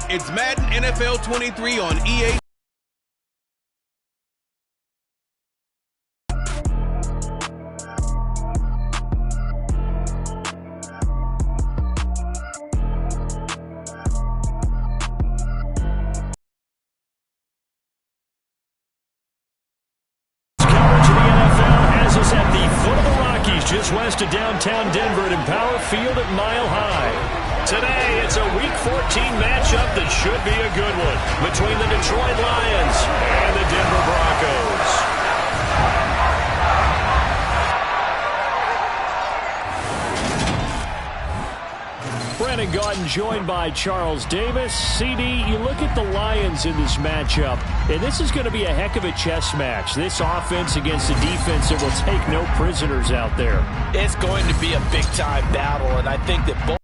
It's Madden NFL 23 on EA. At the foot of the Rockies, just west of downtown Denver at Empower Field at Mile High. Today, it's a Week 14 matchup that should be a good one between the Detroit Lions and the Denver Broncos. Brandon Gaudin joined by Charles Davis. CD, you look at the Lions in this matchup, and this is going to be a heck of a chess match. This offense against a defense that will take no prisoners out there. It's going to be a big-time battle, and I think that both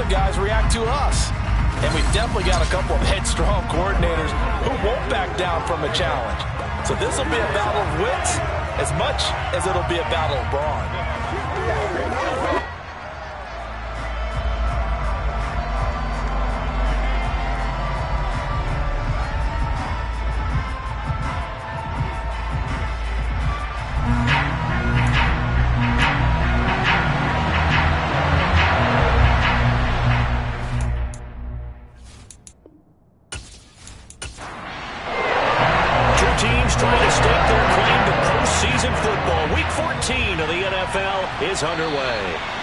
guys react to us. And we've definitely got a couple of headstrong coordinators who won't back down from a challenge. So this will be a battle of wits as much as it'll be a battle of brawn. Is underway.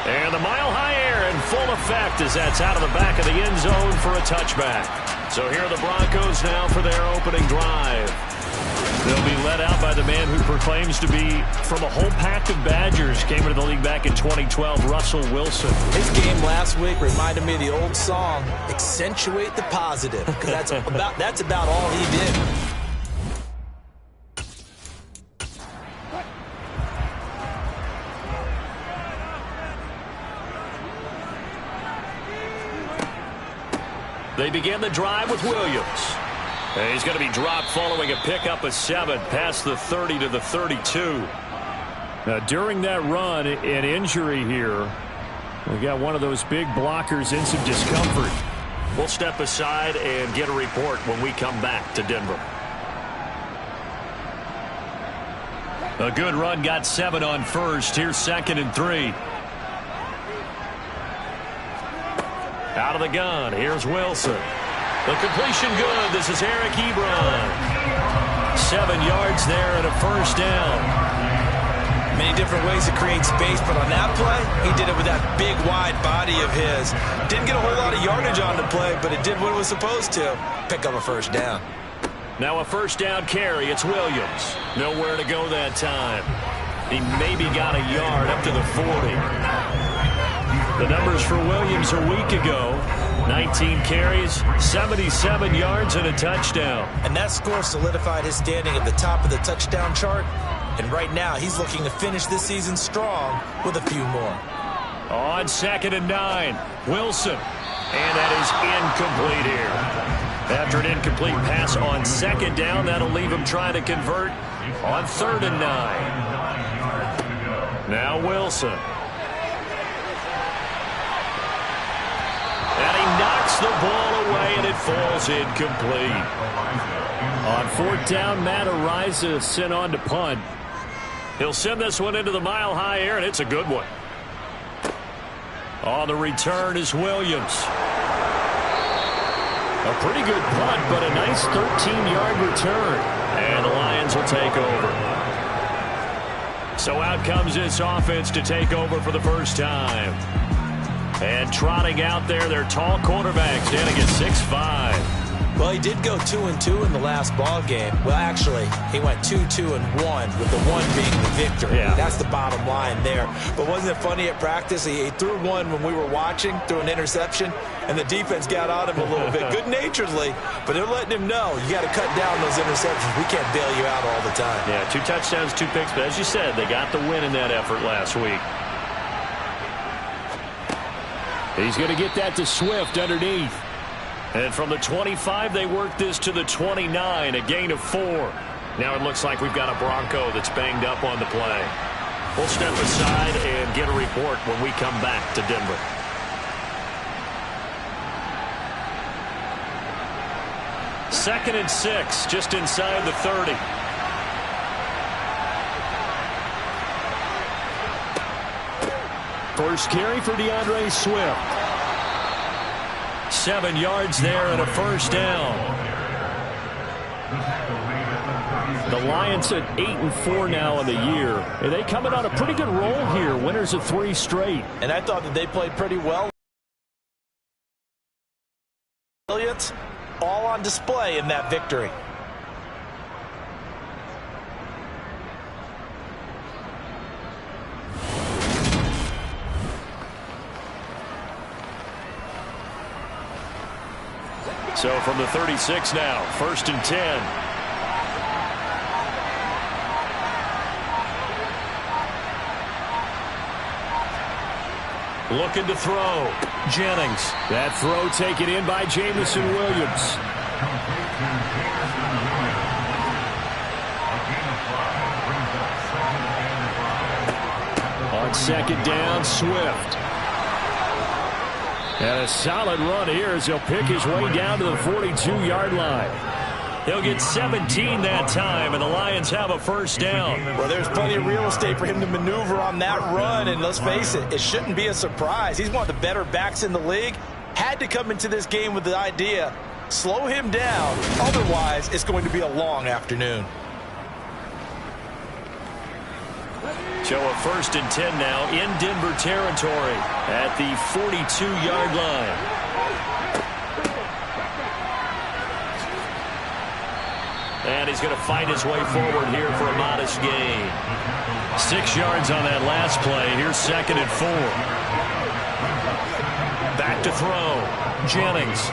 And the Mile High air in full effect as that's out of the back of the end zone for a touchback. So here are the Broncos now for their opening drive. They'll be led out by the man who proclaims to be from a whole pack of Badgers. Came into the league back in 2012, Russell Wilson. His game last week reminded me of the old song, Accentuate the Positive, because that's about all he did. They begin the drive with Williams. And he's going to be dropped following a pickup of 7 past the 30 to the 32. Now, during that run, an injury here. We got one of those big blockers in some discomfort. We'll step aside and get a report when we come back to Denver. A good run, got 7 on first. Here's 2nd and 3. Out of the gun, here's Wilson. The completion good. This is Eric Ebron. 7 yards there and a first down. Many different ways to create space, but on that play, he did it with that big, wide body of his. Didn't get a whole lot of yardage on the play, but it did what it was supposed to. Pick up a first down. Now a first down carry. It's Williams. Nowhere to go that time. He maybe got a yard up to the 40. The numbers for Williams a week ago, 19 carries, 77 yards, and a touchdown. And that score solidified his standing at the top of the touchdown chart. And right now, he's looking to finish this season strong with a few more. On 2nd and 9, Wilson. And that is incomplete here. After an incomplete pass on 2nd down, that'll leave him trying to convert on 3rd and 9. Now Wilson. And he knocks the ball away, and it falls incomplete. On 4th down, Matt Araiza sent on to punt. He'll send this one into the Mile High air, and it's a good one. On the return is Williams. A pretty good punt, but a nice 13-yard return. And the Lions will take over. So out comes this offense to take over for the first time. And trotting out there, their tall quarterback standing at 6'5". Well, he did go 2-2 in the last ball game. Well, actually, he went 2-2-1, with the 1 being the victory. Yeah. That's the bottom line there. But wasn't it funny at practice? He threw one when we were watching, threw an interception, and the defense got on him a little bit, good-naturedly. But they're letting him know, you got to cut down those interceptions. We can't bail you out all the time. Yeah, 2 touchdowns, 2 picks. But as you said, they got the win in that effort last week. He's going to get that to Swift underneath. And from the 25, they work this to the 29, a gain of 4. Now it looks like we've got a Bronco that's banged up on the play. We'll step aside and get a report when we come back to Denver. Second and 6, just inside the 30. First carry for DeAndre Swift. 7 yards there and a first down. The Lions at 8-4 now in the year. And they coming on a pretty good roll here. Winners of 3 straight. And I thought that they played pretty well. All on display in that victory. So from the 36 now, first and 10. Looking to throw. Jennings. That throw taken in by Jamison Williams. On second down, Swift. And a solid run here as he'll pick his way down to the 42-yard line. He'll get 17 that time, and the Lions have a first down. Well, there's plenty of real estate for him to maneuver on that run, and let's face it, it shouldn't be a surprise. He's one of the better backs in the league. Had to come into this game with the idea, slow him down, otherwise it's going to be a long afternoon. So a first and 10 now in Denver territory at the 42-yard line. And he's going to fight his way forward here for a modest gain. 6 yards on that last play. Here's second and 4. Back to throw. Jennings.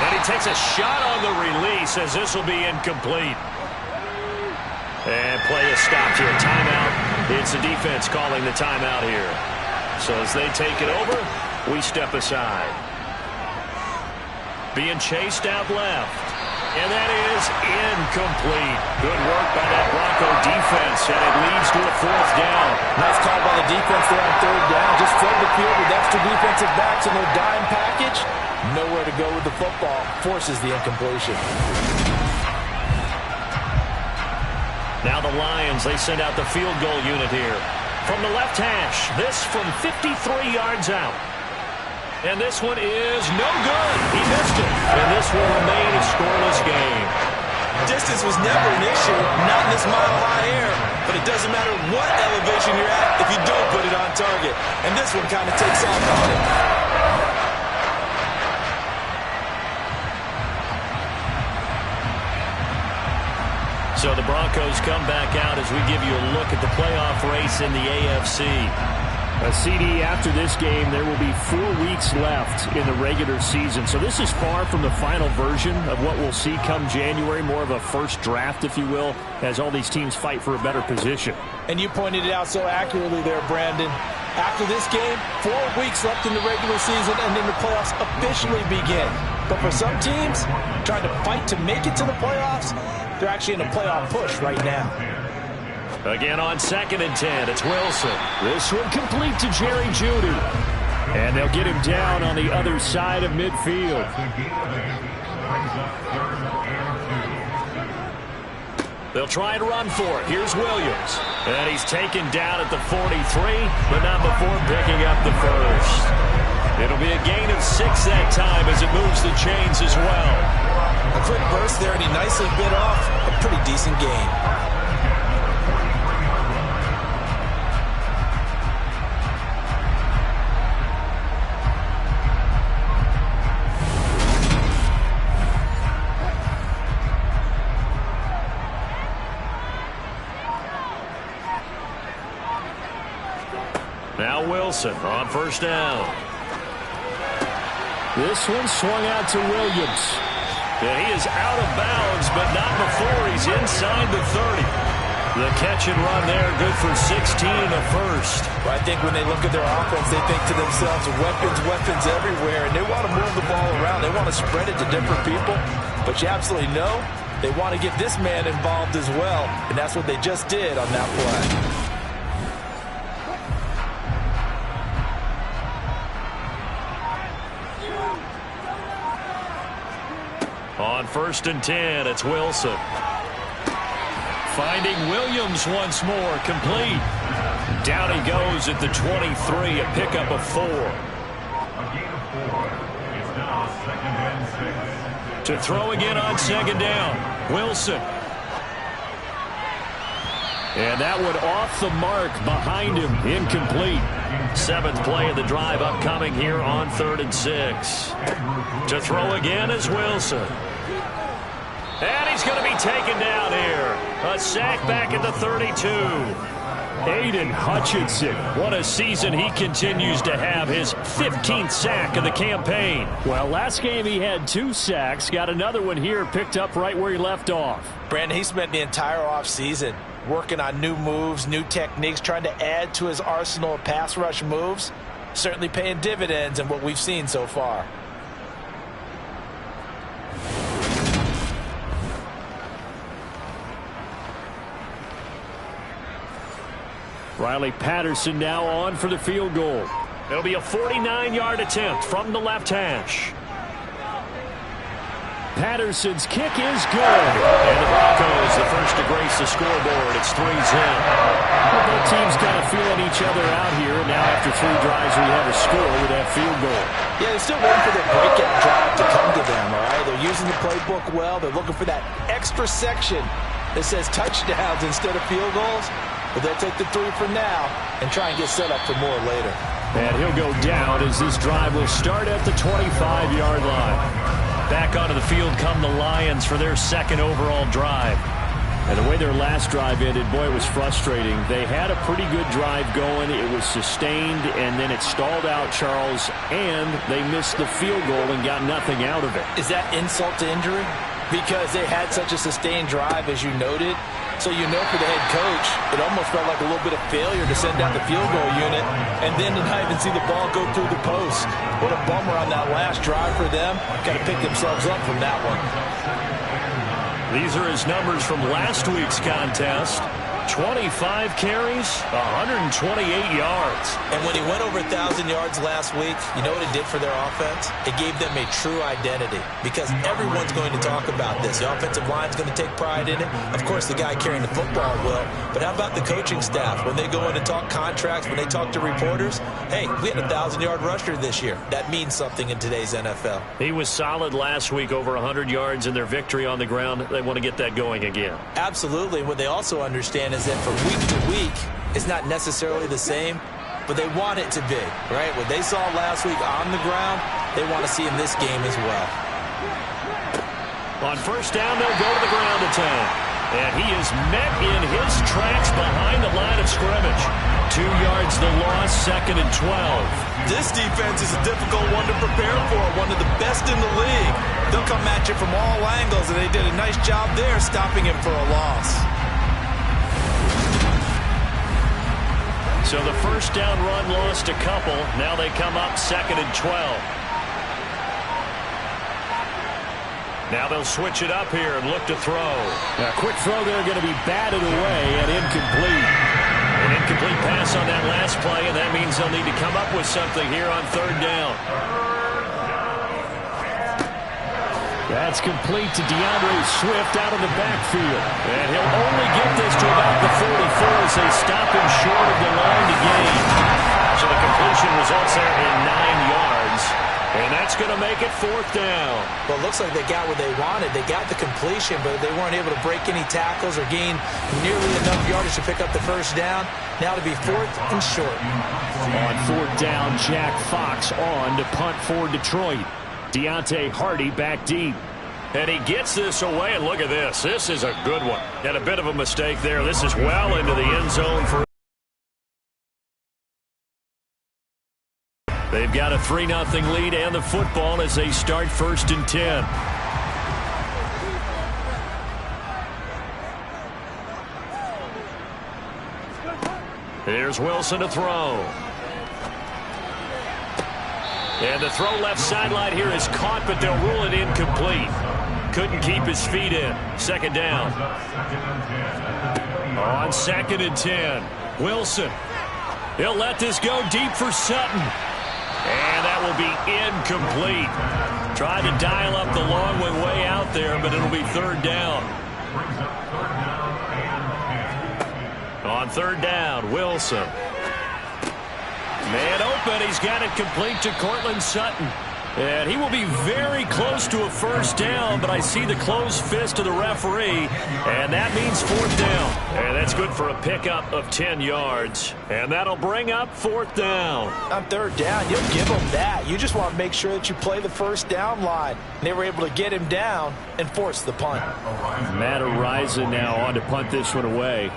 And he takes a shot on the release as this will be incomplete. And play is stopped here. Timeout. It's the defense calling the timeout here. So as they take it over, we step aside. Being chased out left. And that is incomplete. Good work by that Bronco defense, and it leads to a fourth down. Nice call by the defense there on third down. Just flood the field with extra defensive backs in their dime package. Nowhere to go with the football. Forces the incompletion. Now the Lions, they send out the field goal unit here. From the left hash, this from 53 yards out. And this one is no good. He missed it. And this will remain a scoreless game. Distance was never an issue, not in this mile-high air. But it doesn't matter what elevation you're at if you don't put it on target. And this one kind of takes off on it. So the Broncos come back out as we give you a look at the playoff race in the AFC. A CD after this game, there will be 4 weeks left in the regular season. So this is far from the final version of what we'll see come January, more of a first draft, if you will, as all these teams fight for a better position. And you pointed it out so accurately there, Brandon. After this game, 4 weeks left in the regular season, and then the playoffs officially begin. But for some teams, trying to fight to make it to the playoffs, they're actually in a playoff push right now. Again on second and 10, it's Wilson. This one complete to Jerry Jeudy. And they'll get him down on the other side of midfield. They'll try and run for it. Here's Williams. And he's taken down at the 43, but not before picking up the first. It'll be a gain of 6 that time as it moves the chains as well. A quick burst there, and he nicely bit off a pretty decent gain. Now Wilson on first down. This one swung out to Williams. And he is out of bounds, but not before he's inside the 30. The catch and run there, good for 16 and a first. Well, I think when they look at their offense, they think to themselves, weapons everywhere, and they want to move the ball around. They want to spread it to different people. But you absolutely know They want to get this man involved as well, and that's what they just did on that play. On 1st and 10, it's Wilson. Finding Williams once more, complete. Down he goes at the 23, a pickup of 4. To throw again on 2nd down, Wilson. And that one off the mark behind him, incomplete. 7th play of the drive upcoming here on 3rd and 6. To throw again is Wilson. And he's going to be taken down here. A sack back at the 32. Aiden Hutchinson, what a season he continues to have, his 15th sack of the campaign. Well, last game he had 2 sacks, got another one here, picked up right where he left off. Brandon, he spent the entire offseason working on new moves, new techniques, trying to add to his arsenal of pass rush moves. Certainly paying dividends in what we've seen so far. Riley Patterson now on for the field goal. It'll be a 49-yard attempt from the left hash. Patterson's kick is good. And the Broncos, the first to grace the scoreboard. It's 3-0. Well, both teams kind of feeling each other out here. Now after 3 drives, we have a score with that field goal. Yeah, they're still waiting for their breakout drive to come to them, all right? They're using the playbook well. They're looking for that extra section that says touchdowns instead of field goals. But they'll take the 3 for now and try and get set up for more later. And he'll go down as this drive will start at the 25-yard line. Back onto the field come the Lions for their 2nd overall drive. And the way their last drive ended, boy, it was frustrating. They had a pretty good drive going. It was sustained, and then it stalled out, Charles, and they missed the field goal and got nothing out of it. Is that insult to injury? Because they had such a sustained drive, as you noted. So you know for the head coach, it almost felt like a little bit of failure to send out the field goal unit and then to not even see the ball go through the post. What a bummer on that last drive for them. Got to pick themselves up from that one. These are his numbers from last week's contest. 25 carries, 128 yards. And when he went over 1,000 yards last week, you know what it did for their offense? It gave them a true identity because everyone's going to talk about this. The offensive line's going to take pride in it. Of course, the guy carrying the football will. But how about the coaching staff? When they go in and talk contracts, when they talk to reporters, hey, we had a 1,000-yard rusher this year. That means something in today's NFL. He was solid last week, over 100 yards in their victory on the ground. They want to get that going again. Absolutely. What they also understand is that from week to week, it's not necessarily the same, but they want it to be, right? What they saw last week on the ground, they want to see in this game as well. On 1st down, they'll go to the ground attack. And he is met in his tracks behind the line of scrimmage. 2 yards the loss, 2nd and 12. This defense is a difficult one to prepare for, one of the best in the league. They'll come at you from all angles, and they did a nice job there stopping him for a loss. So the 1st down run lost a couple. Now they come up 2nd and 12. Now they'll switch it up here and look to throw. A quick throw there going to be batted away and incomplete. An incomplete pass on that last play, and that means they'll need to come up with something here on 3rd down. That's complete to DeAndre Swift out of the backfield. And he'll only get this to about the 44 as they stop him short of the line to gain. So the completion results there in 9 yards. And that's going to make it 4th down. Well, it looks like they got what they wanted. They got the completion, but they weren't able to break any tackles or gain nearly enough yardage to pick up the 1st down. Now to be 4th and short. On 4th down, Jack Fox on to punt for Detroit. Deontay Hardy back deep. And he gets this away, and look at this. This is a good one. And a bit of a mistake there. This is well into the end zone for. They've got a 3-0 lead and the football as they start 1st and 10. Here's Wilson to throw. And the throw left sideline here is caught, but they'll rule it incomplete. couldn't keep his feet in. Second down. On 2nd and 10, Wilson. He'll let this go deep for Sutton. And that will be incomplete. Tried to dial up the long one way out there, but it'll be 3rd down. On 3rd down, Wilson. Man open. He's got it complete to Cortland Sutton. And he will be very close to a 1st down, but I see the closed fist of the referee, and that means 4th down. And that's good for a pickup of 10 yards. And that'll bring up 4th down. On 3rd down, you'll give them that. You just want to make sure that you play the 1st down line. And they were able to get him down and force the punt. Matt Ariza now on to punt this one away.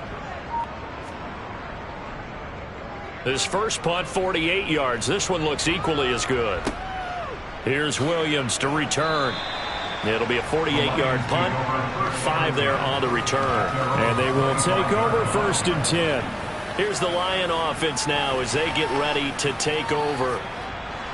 His first punt, 48 yards. This one looks equally as good. Here's Williams to return. It'll be a 48-yard punt. 5 there on the return. And they will take over 1st and 10. Here's the Lion offense now as they get ready to take over.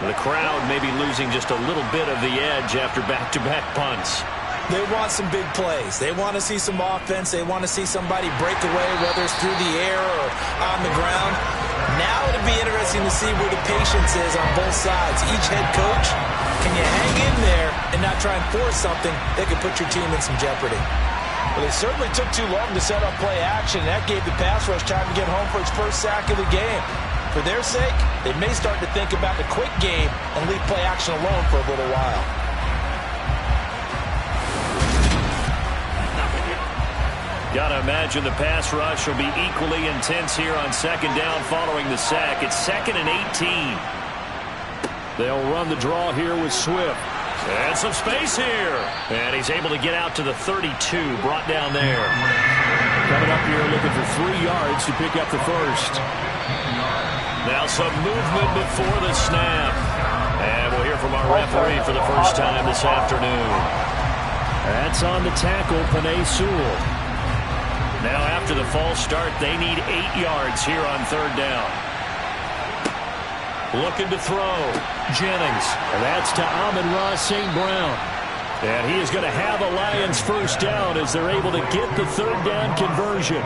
The crowd may be losing just a little bit of the edge after back-to-back punts. They want some big plays. They want to see some offense. They want to see somebody break away, whether it's through the air or on the ground. Now it'll be interesting to see where the patience is on both sides. Each head coach, can you hang in there and not try and force something that could put your team in some jeopardy? Well, they certainly took too long to set up play action. That gave the pass rush time to get home for its first sack of the game. For their sake, they may start to think about the quick game and leave play action alone for a little while. Got to imagine the pass rush will be equally intense here on 2nd down following the sack. It's 2nd and 18. They'll run the draw here with Swift. And some space here. And he's able to get out to the 32, brought down there. Coming up here looking for 3 yards to pick up the 1st. Now some movement before the snap. And we'll hear from our referee for the first time this afternoon. That's on the tackle, Panay Sewell. Now after the false start, they need 8 yards here on 3rd down. Looking to throw. Jennings. And that's to Amon-Ra St. Brown. And he is going to have a Lions 1st down as they're able to get the 3rd down conversion.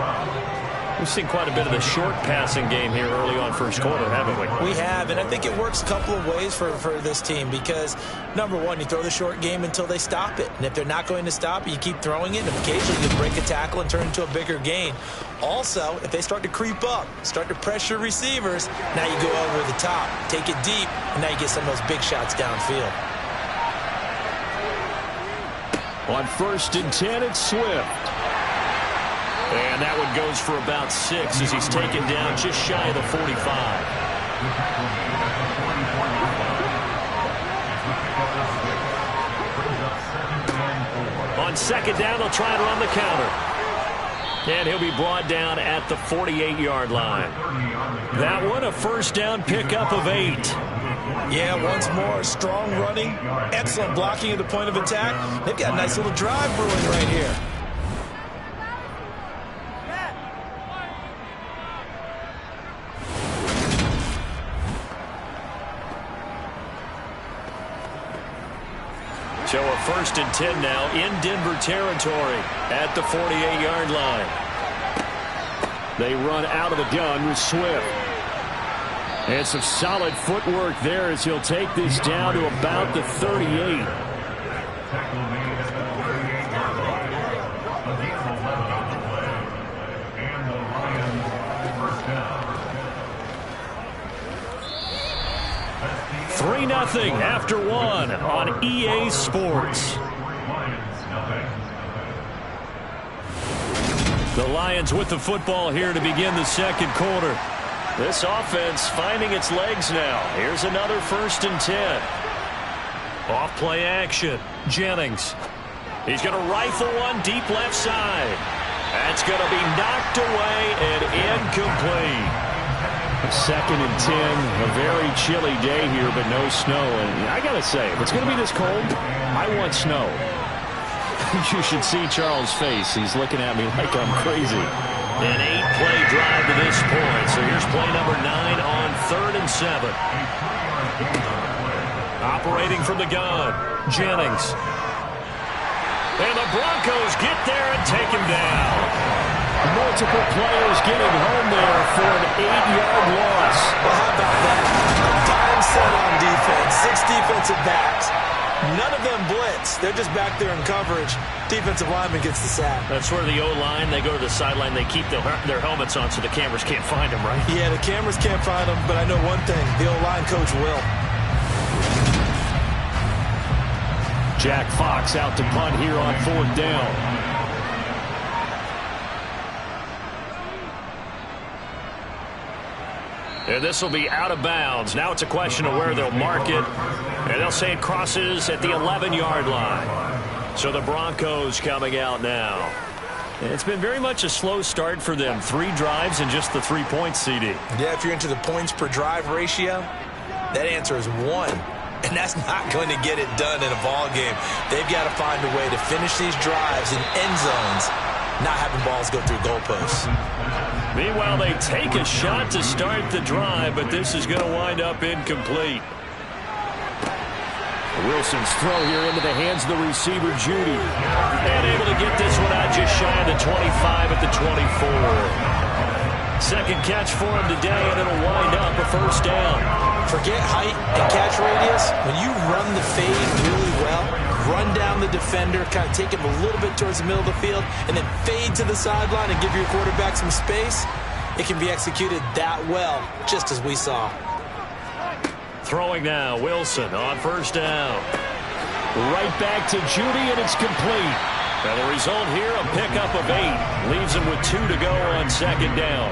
We've seen quite a bit of the short passing game here early on 1st quarter, haven't we? We have, and I think it works a couple of ways for this team because, number one, you throw the short game until they stop it. And if they're not going to stop it, you keep throwing it, and occasionally you break a tackle and turn it into a bigger gain. Also, if they start to creep up, start to pressure receivers, now you go over the top, take it deep, and now you get some of those big shots downfield. On 1st and 10, it's Swift. And that one goes for about 6 as he's taken down just shy of the 45. On 2nd down, they'll try and run the counter. And he'll be brought down at the 48-yard line. That one, a 1st down pickup of 8. Yeah, once more, strong running, excellent blocking at the point of attack. They've got a nice little drive brewing right here. So a 1st and 10 now in Denver territory at the 48-yard line. They run out of the gun with Swift. And some solid footwork there as he'll take this down to about the 38. Nothing after 1 on EA Sports. The Lions with the football here to begin the 2nd quarter. This offense finding its legs now. Here's another 1st and 10. Off play action. Jennings. He's going to rifle one deep left side. That's going to be knocked away and incomplete. 2nd and 10, a very chilly day here, but no snow. And I got to say, if it's going to be this cold, I want snow. You should see Charles' face. He's looking at me like I'm crazy. An 8-play drive to this point. So here's play number 9 on 3rd and 7. Operating from the gun, Jennings. And the Broncos get there and take him down. Multiple players getting home there for an 8-yard loss. Well, how about that? A dime set on defense, 6 defensive backs. None of them blitz. They're just back there in coverage. Defensive lineman gets the sack. That's where the O-line, they go to the sideline, they keep their helmets on so the cameras can't find them, right? Yeah, the cameras can't find them, but I know one thing. The O-line coach will. Jack Fox out to punt here on 4th down. And this will be out of bounds. Now it's a question of where they'll mark it. And they'll say it crosses at the 11-yard line. So the Broncos coming out now. It's been very much a slow start for them. 3 drives and just the 3 points, CD. Yeah, if you're into the points per drive ratio, that answer is 1. And that's not going to get it done in a ball game. They've got to find a way to finish these drives in end zones, not having balls go through goalposts. Meanwhile, they take a shot to start the drive, but this is going to wind up incomplete. Wilson's throw here into the hands of the receiver, Judy. And able to get this one out just shy of the 25 at the 24. Second catch for him today, and it'll wind up a first down. Forget height and catch radius. When you run the fade really well, run down the defender, kind of take him a little bit towards the middle of the field, and then fade to the sideline and give your quarterback some space, it can be executed that well, just as we saw. Throwing now, Wilson on first down. Right back to Judy, and it's complete. And the result here, a pickup of 8. Leaves him with 2 to go on second down.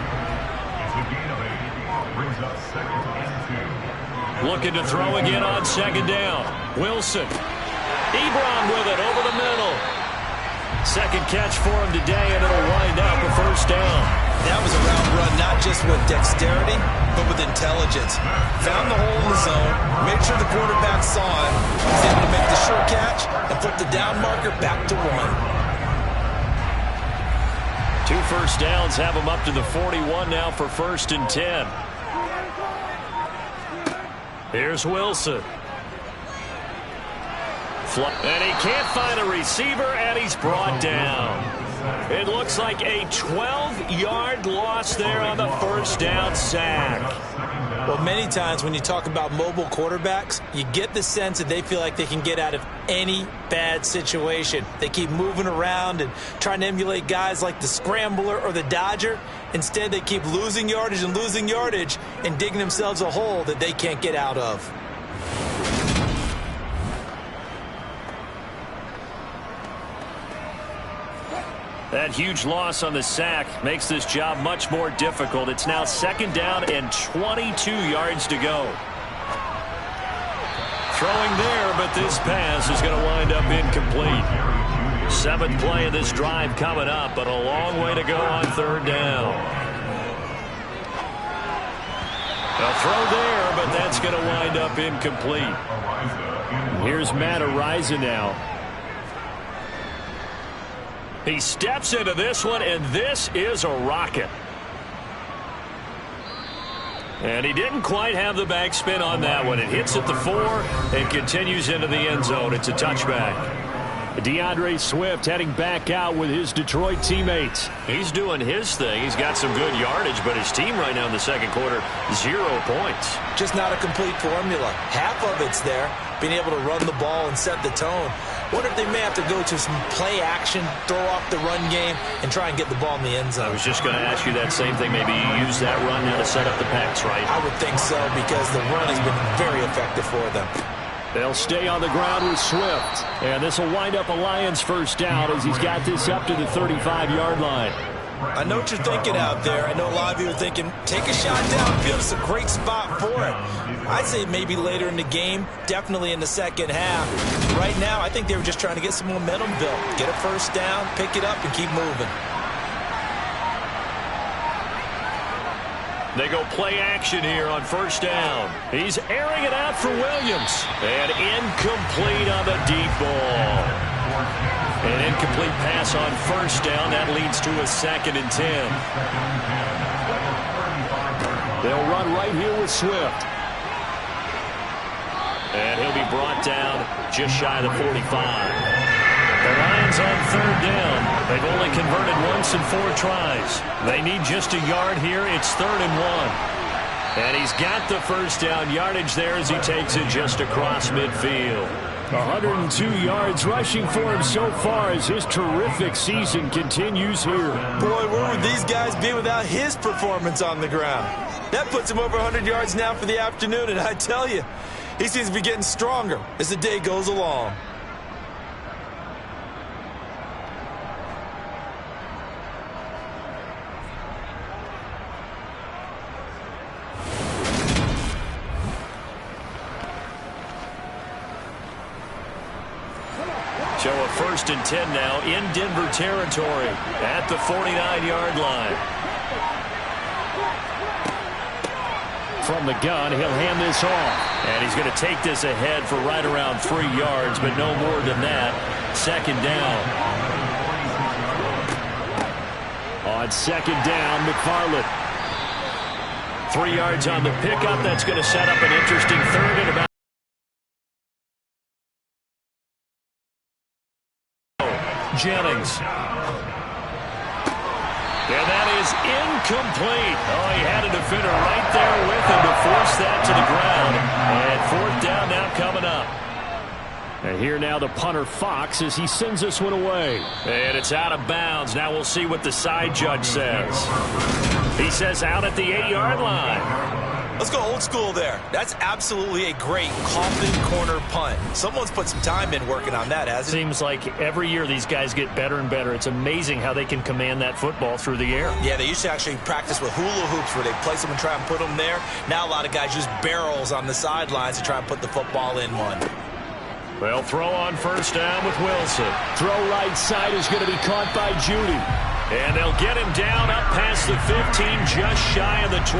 Looking to throw again on second down. Wilson. Ebron with it over the middle. Second catch for him today, and it'll wind up a first down. That was a route run, not just with dexterity, but with intelligence. Found the hole in the zone, made sure the quarterback saw it, was able to make the sure catch, and put the down marker back to 1. 2 first downs have him up to the 41 now for 1st and 10. Here's Wilson. And he can't find a receiver, and he's brought down. It looks like a 12-yard loss there on the first down sack. Well, many times when you talk about mobile quarterbacks, you get the sense that they feel like they can get out of any bad situation. They keep moving around and trying to emulate guys like the Scrambler or the Dodger. Instead, they keep losing yardage and digging themselves a hole that they can't get out of. That huge loss on the sack makes this job much more difficult. It's now second down and 22 yards to go. Throwing there, but this pass is going to wind up incomplete. 7th play of this drive coming up, but a long way to go on 3rd down. A throw there, but that's going to wind up incomplete. Here's Matt Araiza now. He steps into this one, and this is a rocket. And he didn't quite have the backspin on that one. It hits at the 4 and continues into the end zone. It's a touchback. DeAndre Swift heading back out with his Detroit teammates. He's doing his thing. He's got some good yardage, but his team right now in the second quarter, 0 points. Just not a complete formula. Half of it's there, being able to run the ball and set the tone. Wonder if they may have to go to some play action, throw off the run game, and try and get the ball in the end zone. I was just going to ask you that same thing. Maybe use that run now to set up the pass, right? I would think so, because the run has been very effective for them. They'll stay on the ground with Swift. And this will wind up a Lions first down as he's got this up to the 35-yard line. I know what you're thinking out there. I know a lot of you are thinking, take a shot downfield. It's a great spot for it. I'd say maybe later in the game, definitely in the second half. Right now, I think they were just trying to get some momentum built. Get a first down, pick it up, and keep moving. They go play action here on first down. He's airing it out for Williams. And incomplete on the deep ball. An incomplete pass on first down. That leads to a 2nd and 10. They'll run right here with Swift. And he'll be brought down just shy of the 45. The Lions on third down. They've only converted once in 4 tries. They need just a yard here. It's 3rd and 1. And he's got the first down yardage there as he takes it just across midfield. 102 yards rushing for him so far as his terrific season continues here. Boy, where would these guys be without his performance on the ground? That puts him over 100 yards now for the afternoon, and I tell you, he seems to be getting stronger as the day goes along. So a 1st and 10 now in Denver territory at the 49-yard line. From the gun, he'll hand this off. And he's going to take this ahead for right around 3 yards, but no more than that. 2nd down. On 2nd down, McFarland. 3 yards on the pickup. That's going to set up an interesting 3rd and about. Jennings. And that is incomplete. Oh, he had a defender right there with him to force that to the ground. And 4th down now coming up. And here now the punter Fox as he sends this one away. And it's out of bounds. Now we'll see what the side judge says. He says out at the 8-yard line. Let's go old school there. That's absolutely a great Coffin corner punt. Someone's put some time in working on that, hasn't it? Seems like every year these guys get better and better. It's amazing how they can command that football through the air. Yeah, they used to actually practice with hula hoops where they place them and try and put them there. Now a lot of guys use barrels on the sidelines to try and put the football in one. Well, throw on 1st down with Wilson. Throw right side is going to be caught by Judy. And they'll get him down up past the 15, just shy of the 20.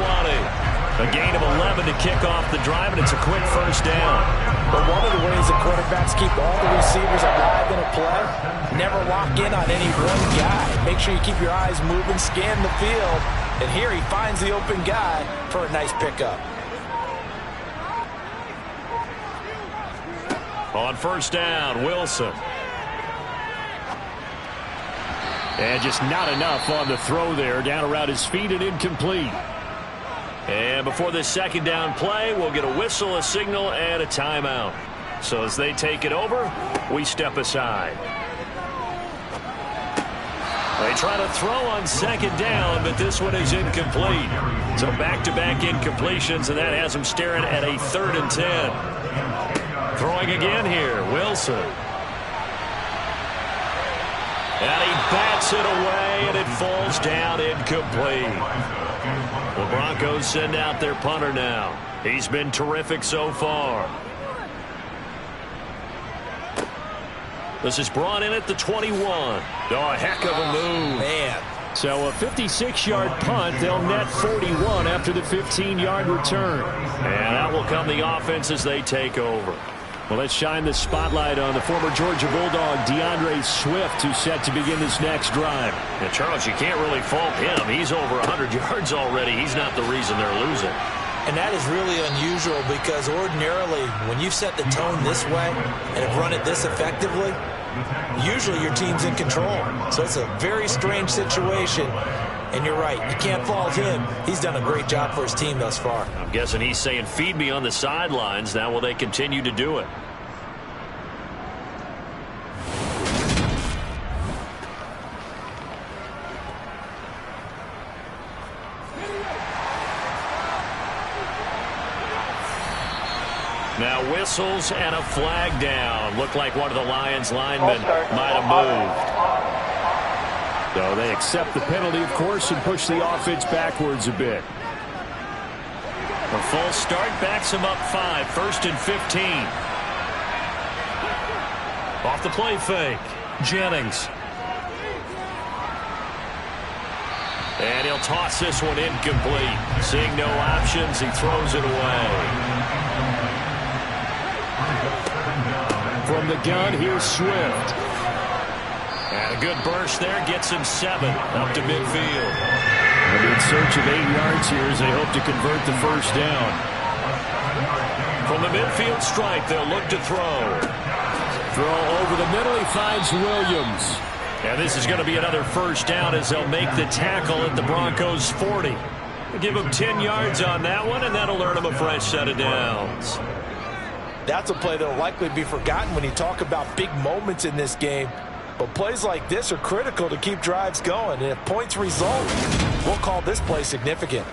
A gain of 11 to kick off the drive, and it's a quick 1st down. But one of the ways that quarterbacks keep all the receivers alive in a play, never lock in on any one guy. Make sure you keep your eyes moving, scan the field, and here he finds the open guy for a nice pickup. On 1st down, Wilson. And just not enough on the throw there, down around his feet and incomplete. And before this 2nd down play, we'll get a whistle, a signal, and a timeout. So as they take it over, we step aside. They try to throw on 2nd down, but this one is incomplete. So back-to-back incompletions, and that has them staring at a 3rd and 10. Throwing again here, Wilson. And he bats it away, and it falls down incomplete. The Broncos send out their punter now. He's been terrific so far. This is brought in at the 21. Oh, a heck of a move. Man. So a 56-yard punt. They'll net 41 after the 15-yard return. And out will come the offense as they take over. Well, let's shine the spotlight on the former Georgia Bulldog, DeAndre Swift, who's set to begin this next drive. And Charles, you can't really fault him. He's over 100 yards already. He's not the reason they're losing. And that is really unusual because ordinarily when you set the tone this way and have run it this effectively, usually your team's in control. So it's a very strange situation. And you're right, you can't fault him. He's done a great job for his team thus far. I'm guessing he's saying, feed me on the sidelines. Now will they continue to do it? Now whistles and a flag down. Looked like one of the Lions linemen might have moved. So they accept the penalty, of course, and push the offense backwards a bit. A false start backs him up 5. 1st and 15. Off the play fake. Jennings. And he'll toss this one incomplete. Seeing no options, he throws it away. From the gun, here's Swift. And a good burst there gets him 7 up to midfield. They'll be in search of 8 yards here as they hope to convert the 1st down. From the midfield stripe, they'll look to throw. Throw over the middle. He finds Williams. And this is going to be another first down as they'll make the tackle at the Broncos' 40. Give him 10 yards on that one, and that'll earn him a fresh set of downs. That's a play that will likely be forgotten when you talk about big moments in this game. But plays like this are critical to keep drives going. And if points result, we'll call this play significant.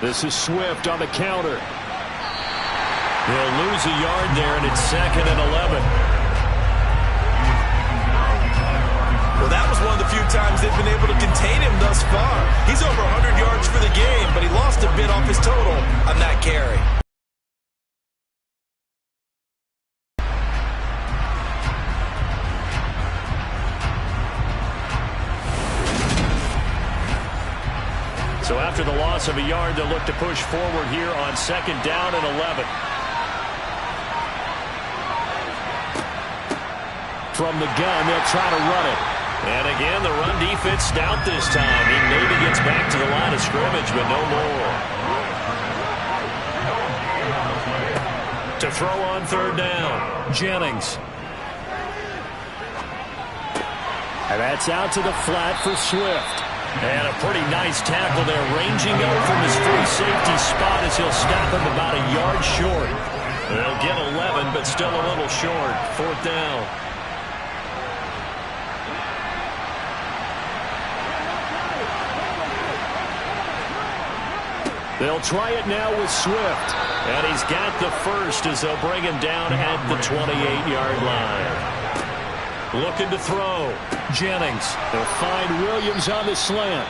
This is Swift on the counter. They'll lose a yard there, and it's 2nd and 11. Well, that was one of the few times they've been able to contain him thus far. He's over 100 yards for the game, but he lost a bit off his total on that carry. So after the loss of a yard, they'll look to push forward here on 2nd down and 11. From the gun, they'll try to run it. And again, the run defense stout this time. He maybe gets back to the line of scrimmage, but no more. To throw on 3rd down, Jennings. And that's out to the flat for Swift. And a pretty nice tackle there, ranging out from his free safety spot as he'll stop him about a yard short. They'll get 11, but still a little short. 4th down. They'll try it now with Swift. And he's got the first as they'll bring him down at the 28-yard line. Looking to throw. Jennings. They'll find Williams on the slant.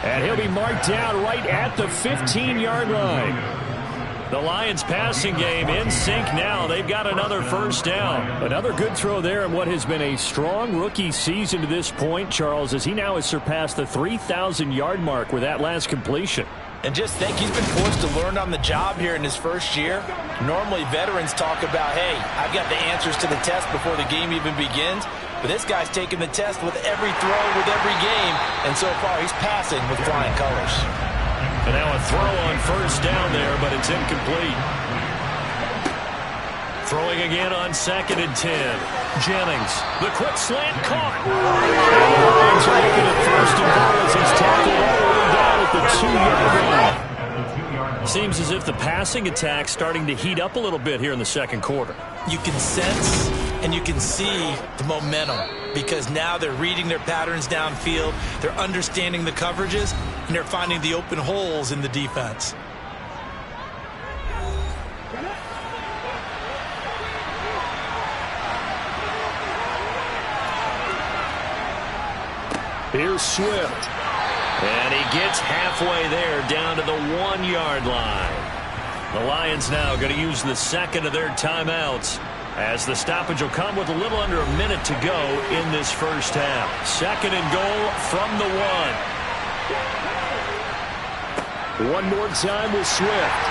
And he'll be marked down right at the 15-yard line. The Lions passing game in sync now. They've got another first down. Another good throw there in what has been a strong rookie season to this point, Charles, as he now has surpassed the 3,000-yard mark with that last completion. And just think, he's been forced to learn on the job here in his first year. Normally, veterans talk about, hey, I've got the answers to the test before the game even begins. But this guy's taking the test with every throw, with every game. And so far, he's passing with flying colors. And now a throw on 1st down there, but it's incomplete. Throwing again on 2nd and 10. Jennings, the quick slant caught. And the Lions are looking at 1st and goal as he's tackled all the way down at the 2-yard line. Seems as if the passing attack's starting to heat up a little bit here in the 2nd quarter. You can sense and you can see the momentum because now they're reading their patterns downfield, they're understanding the coverages, and they're finding the open holes in the defense. Here's Swift. And he gets halfway there down to the 1-yard line. The Lions now going to use the 2nd of their timeouts as the stoppage will come with a little under a minute to go in this first half. 2nd and goal from the 1. One more time with Swift.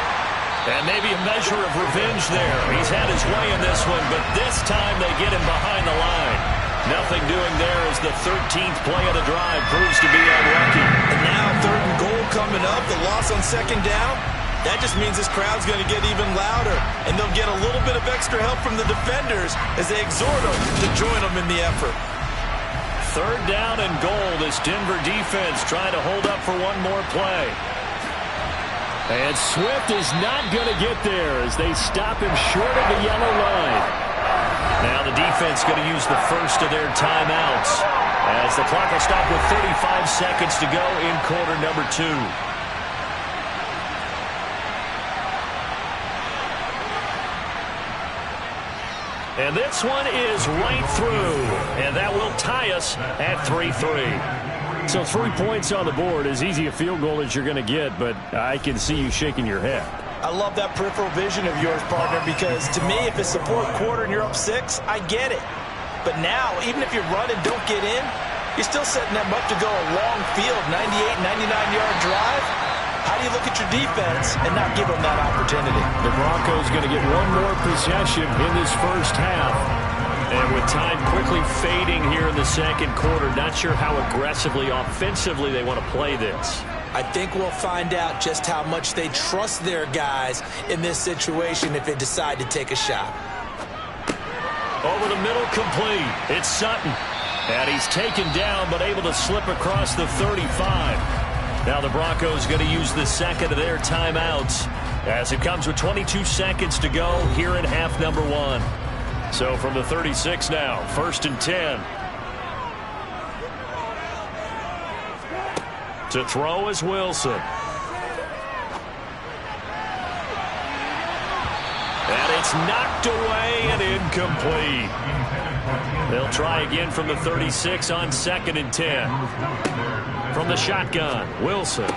And maybe a measure of revenge there. He's had his way in this one, but this time they get him behind the line. Nothing doing there as the 13th play of the drive proves to be unlucky. And now 3rd and goal coming up, the loss on 2nd down. That just means this crowd's going to get even louder, and they'll get a little bit of extra help from the defenders as they exhort them to join them in the effort. 3rd down and goal. This Denver defense trying to hold up for one more play. And Swift is not going to get there as they stop him short of the yellow line. Now the defense going to use the first of their timeouts as the clock will stop with 35 seconds to go in quarter number 2. And this one is right through, and that will tie us at 3-3. So 3 points on the board, as easy a field goal as you're going to get, but I can see you shaking your head. I love that peripheral vision of yours, partner, because to me, if it's the 4th quarter and you're up 6, I get it. But now, even if you run and don't get in, you're still setting them up to go a long field, 98, 99-yard drive. How do you look at your defense and not give them that opportunity? The Broncos going to get one more possession in this first half. And with time quickly fading here in the second quarter, not sure how aggressively, offensively they want to play this. I think we'll find out just how much they trust their guys in this situation if they decide to take a shot. Over the middle, complete. It's Sutton. And he's taken down, but able to slip across the 35. Now the Broncos going to use the second of their timeouts as it comes with 22 seconds to go here in half number 1. So from the 36 now, 1st and 10. To throw is Wilson. And it's knocked away and incomplete. They'll try again from the 36 on 2nd and 10. From the shotgun, Wilson.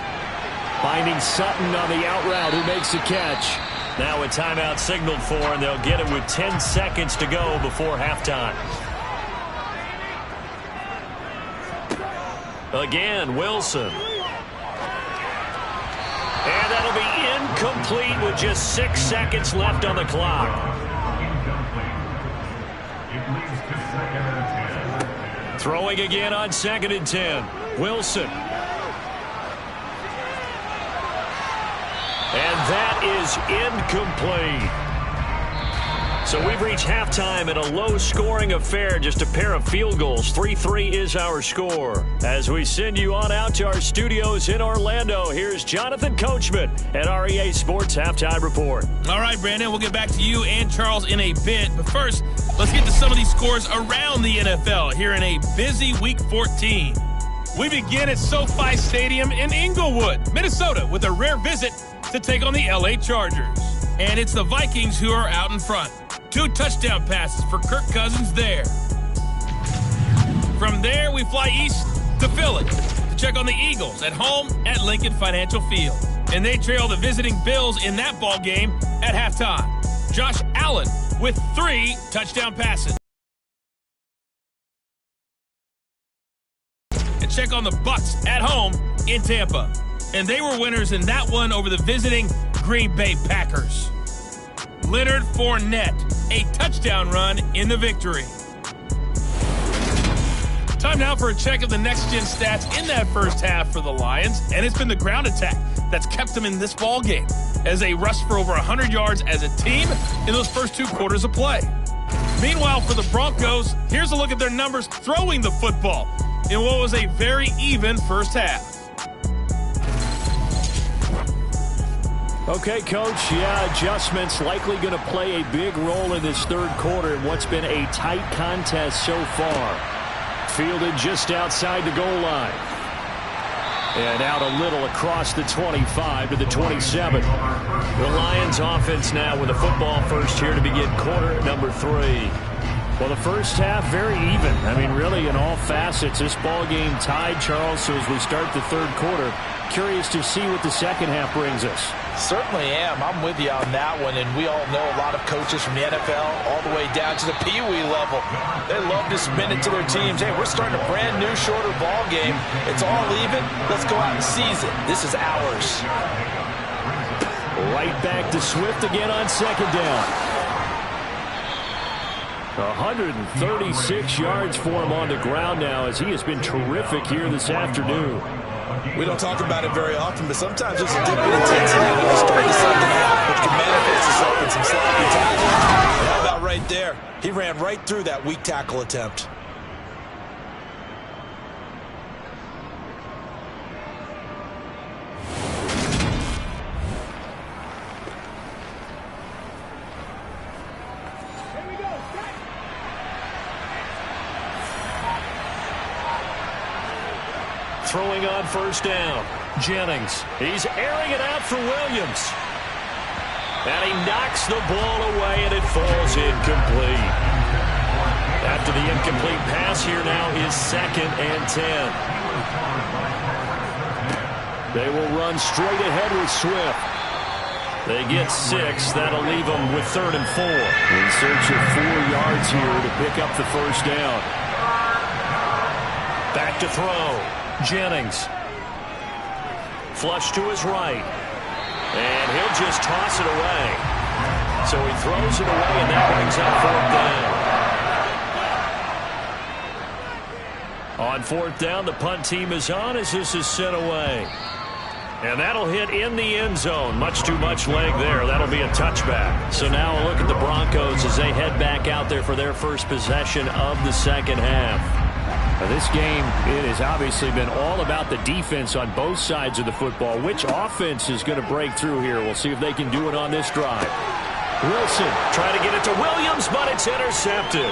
Finding Sutton on the out route, who makes the catch. Now a timeout signaled for, and they'll get it with 10 seconds to go before halftime. Again, Wilson. And that'll be incomplete with just 6 seconds left on the clock. Throwing again on 2nd and 10. Wilson. And that is incomplete. So we've reached halftime in a low-scoring affair, just a pair of field goals. 3-3 is our score. As we send you on out to our studios in Orlando, here's Jonathan Coachman at REA Sports Halftime Report. All right, Brandon, we'll get back to you and Charles in a bit. But first, let's get to some of these scores around the NFL here in a busy Week 14. We begin at SoFi Stadium in Inglewood, Minnesota, with a rare visit to take on the LA Chargers. And it's the Vikings who are out in front. 2 touchdown passes for Kirk Cousins there. From there, we fly east to Philly to check on the Eagles at home at Lincoln Financial Field. And they trail the visiting Bills in that ball game at halftime. Josh Allen with 3 touchdown passes. And check on the Bucs at home in Tampa. And they were winners in that one over the visiting Green Bay Packers. Leonard Fournette, a touchdown run in the victory. Time now for a check of the next-gen stats in that first half for the Lions, and it's been the ground attack that's kept them in this ball game as they rushed for over 100 yards as a team in those first 2 quarters of play. Meanwhile, for the Broncos, here's a look at their numbers throwing the football in what was a very even first half. Okay, Coach, adjustments likely going to play a big role in this third quarter in what's been a tight contest so far. Fielded just outside the goal line. And out a little across the 25 to the 27. The Lions offense now with a football first here to begin quarter number 3. Well, the first half, very even. I mean, really, in all facets, this ball game tied, Charles. So as we start the third quarter, curious to see what the second half brings us. Certainly am. I'm with you on that one, and we all know a lot of coaches from the NFL all the way down to the Pee Wee level. They love to spin it to their teams. Hey, we're starting a brand new, shorter ball game. It's all even. Let's go out and seize it. This is ours. Right back to Swift again on second down. 136 yards for him on the ground now as he has been terrific here this afternoon. We don't talk about it very often, but sometimes there's a dip in intensity when you start the second half, which can manifest itself in some sloppy tackling. And how about right there? He ran right through that weak tackle attempt. Throwing on first down. Jennings. He's airing it out for Williams. And he knocks the ball away, and it falls incomplete. After the incomplete pass, here now is 2nd and 10. They will run straight ahead with Swift. They get 6. That'll leave them with 3rd and 4. In search of 4 yards here to pick up the first down. Back to throw. Jennings. Flush to his right. And he'll just toss it away. So he throws it away, and that brings up 4th down. On fourth down, the punt team is on as this is sent away. And that'll hit in the end zone. Much too much leg there. That'll be a touchback. So now a look at the Broncos as they head back out there for their first possession of the second half. Now this game, it has obviously been all about the defense on both sides of the football. Which offense is going to break through here? We'll see if they can do it on this drive. Wilson trying to get it to Williams, but it's intercepted.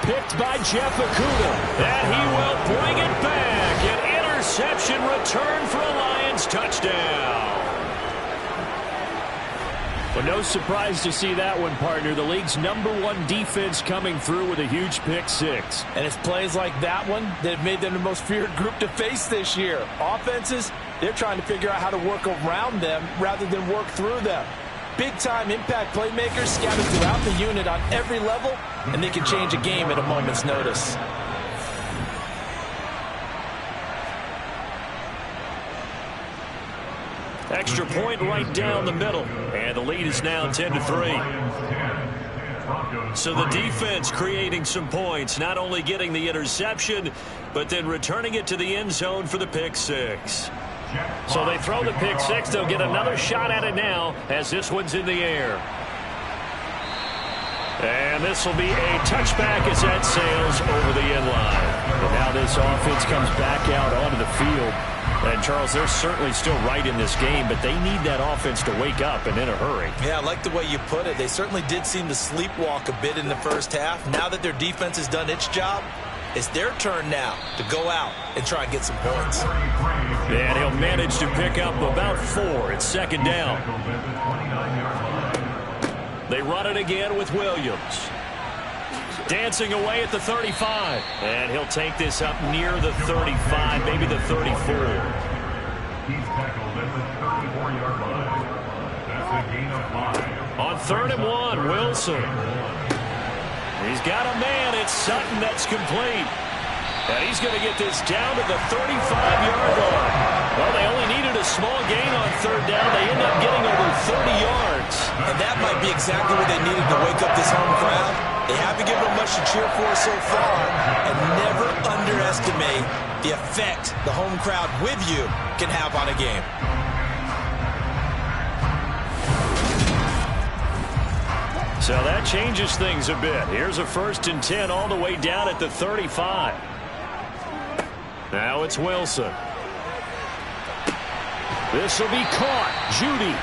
Picked by Jeff Okudah. And he will bring it back. An interception return for a Lions touchdown. Well, no surprise to see that one, partner. The league's #1 defense coming through with a huge pick six. And it's plays like that one that have made them the most feared group to face this year. Offenses, they're trying to figure out how to work around them rather than work through them. Big-time impact playmakers scattered throughout the unit on every level, and they can change a game at a moment's notice. Extra point right down the middle. And the lead is now 10-3. So the defense creating some points, not only getting the interception, but then returning it to the end zone for the pick six. So they throw the pick six. They'll get another shot at it now as this one's in the air. And this will be a touchback as that sails over the end line. And now this offense comes back out onto the field. And, Charles, they're certainly still right in this game, but they need that offense to wake up and in a hurry. Yeah, I like the way you put it. They certainly did seem to sleepwalk a bit in the first half. Now that their defense has done its job, it's their turn now to go out and try and get some points. And he'll manage to pick up about 4. It's second down. They run it again with Williams. Dancing away at the 35. And he'll take this up near the 35, maybe the 34. He's tackled at the 34-yard line. That's a gain of 5. On 3rd and 1, Wilson. He's got a man. It's Sutton that's complete. And he's going to get this down to the 35-yard line. Well, they only needed a small gain on 3rd down. They end up getting over 30 yards. And that might be exactly what they needed to wake up this home crowd. They haven't given them much to cheer for so far. And never underestimate the effect the home crowd with you can have on a game. So that changes things a bit. Here's a 1st and 10 all the way down at the 35. Now it's Wilson. This will be caught. Judy.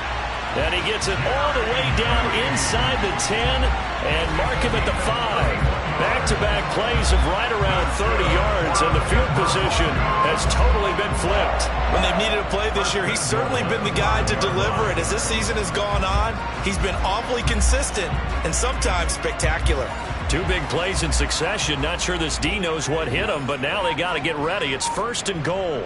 And he gets it all the way down inside the 10 and mark him at the 5. Back-to-back plays of right around 30 yards, and the field position has totally been flipped. When they've needed a play this year, he's certainly been the guy to deliver it. As this season has gone on, he's been awfully consistent and sometimes spectacular. 2 big plays in succession. Not sure this D knows what hit him, but now they got to get ready. It's 1st and goal.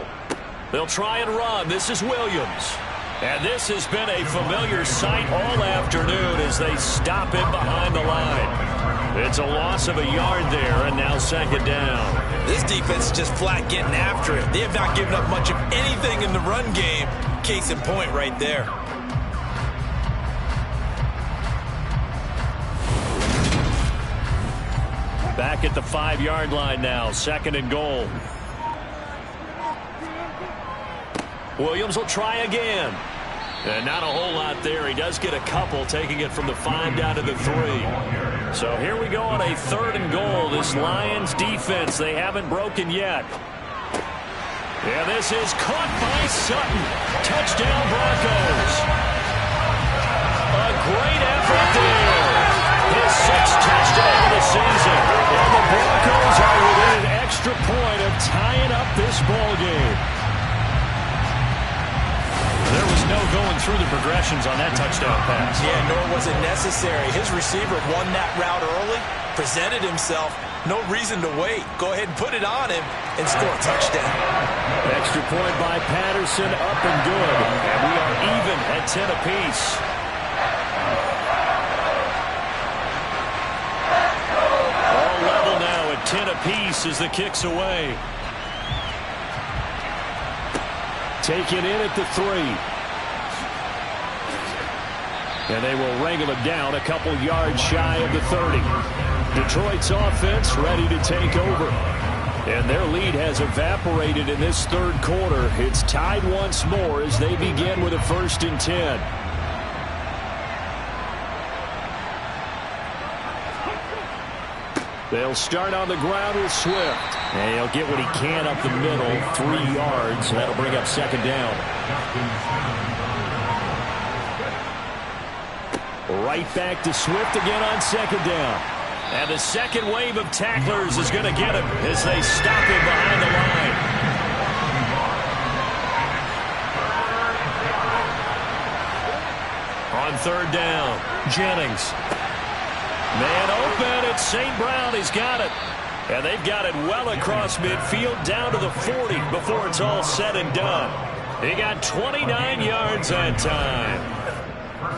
They'll try and run. This is Williams. And this has been a familiar sight all afternoon as they stop him behind the line. It's a loss of a yard there, and now 2nd down. This defense is just flat getting after it. They have not given up much of anything in the run game. Case in point right there. Back at the 5-yard line now, 2nd and goal. Williams will try again. And not a whole lot there. He does get a couple, taking it from the 5 down to the 3. So here we go on a 3rd and goal. This Lions defense, they haven't broken yet. And this is caught by Sutton. Touchdown Broncos. A great effort there. His 6th touchdown of the season. And the Broncos are within an extra point of tying up this ball game. There was no going through the progressions on that touchdown pass. Yeah, nor was it necessary. His receiver won that route early, presented himself. No reason to wait. Go ahead and put it on him and score a touchdown. Extra point by Patterson, up and good. And we are even at 10 apiece. All level now at 10 apiece as the kick's away. Taken in at the 3. And they will wrangle it down a couple yards shy of the 30. Detroit's offense ready to take over. And their lead has evaporated in this third quarter. It's tied once more as they begin with a 1st and 10. They'll start on the ground with Swift. And he'll get what he can up the middle, 3 yards. And that'll bring up 2nd down. Right back to Swift again on 2nd down. And the second wave of tacklers is going to get him as they stop him behind the line. On 3rd down, Jennings. Man open, it's St. Brown. He's got it. And they've got it well across midfield down to the 40 before it's all said and done. He got 29 yards that time.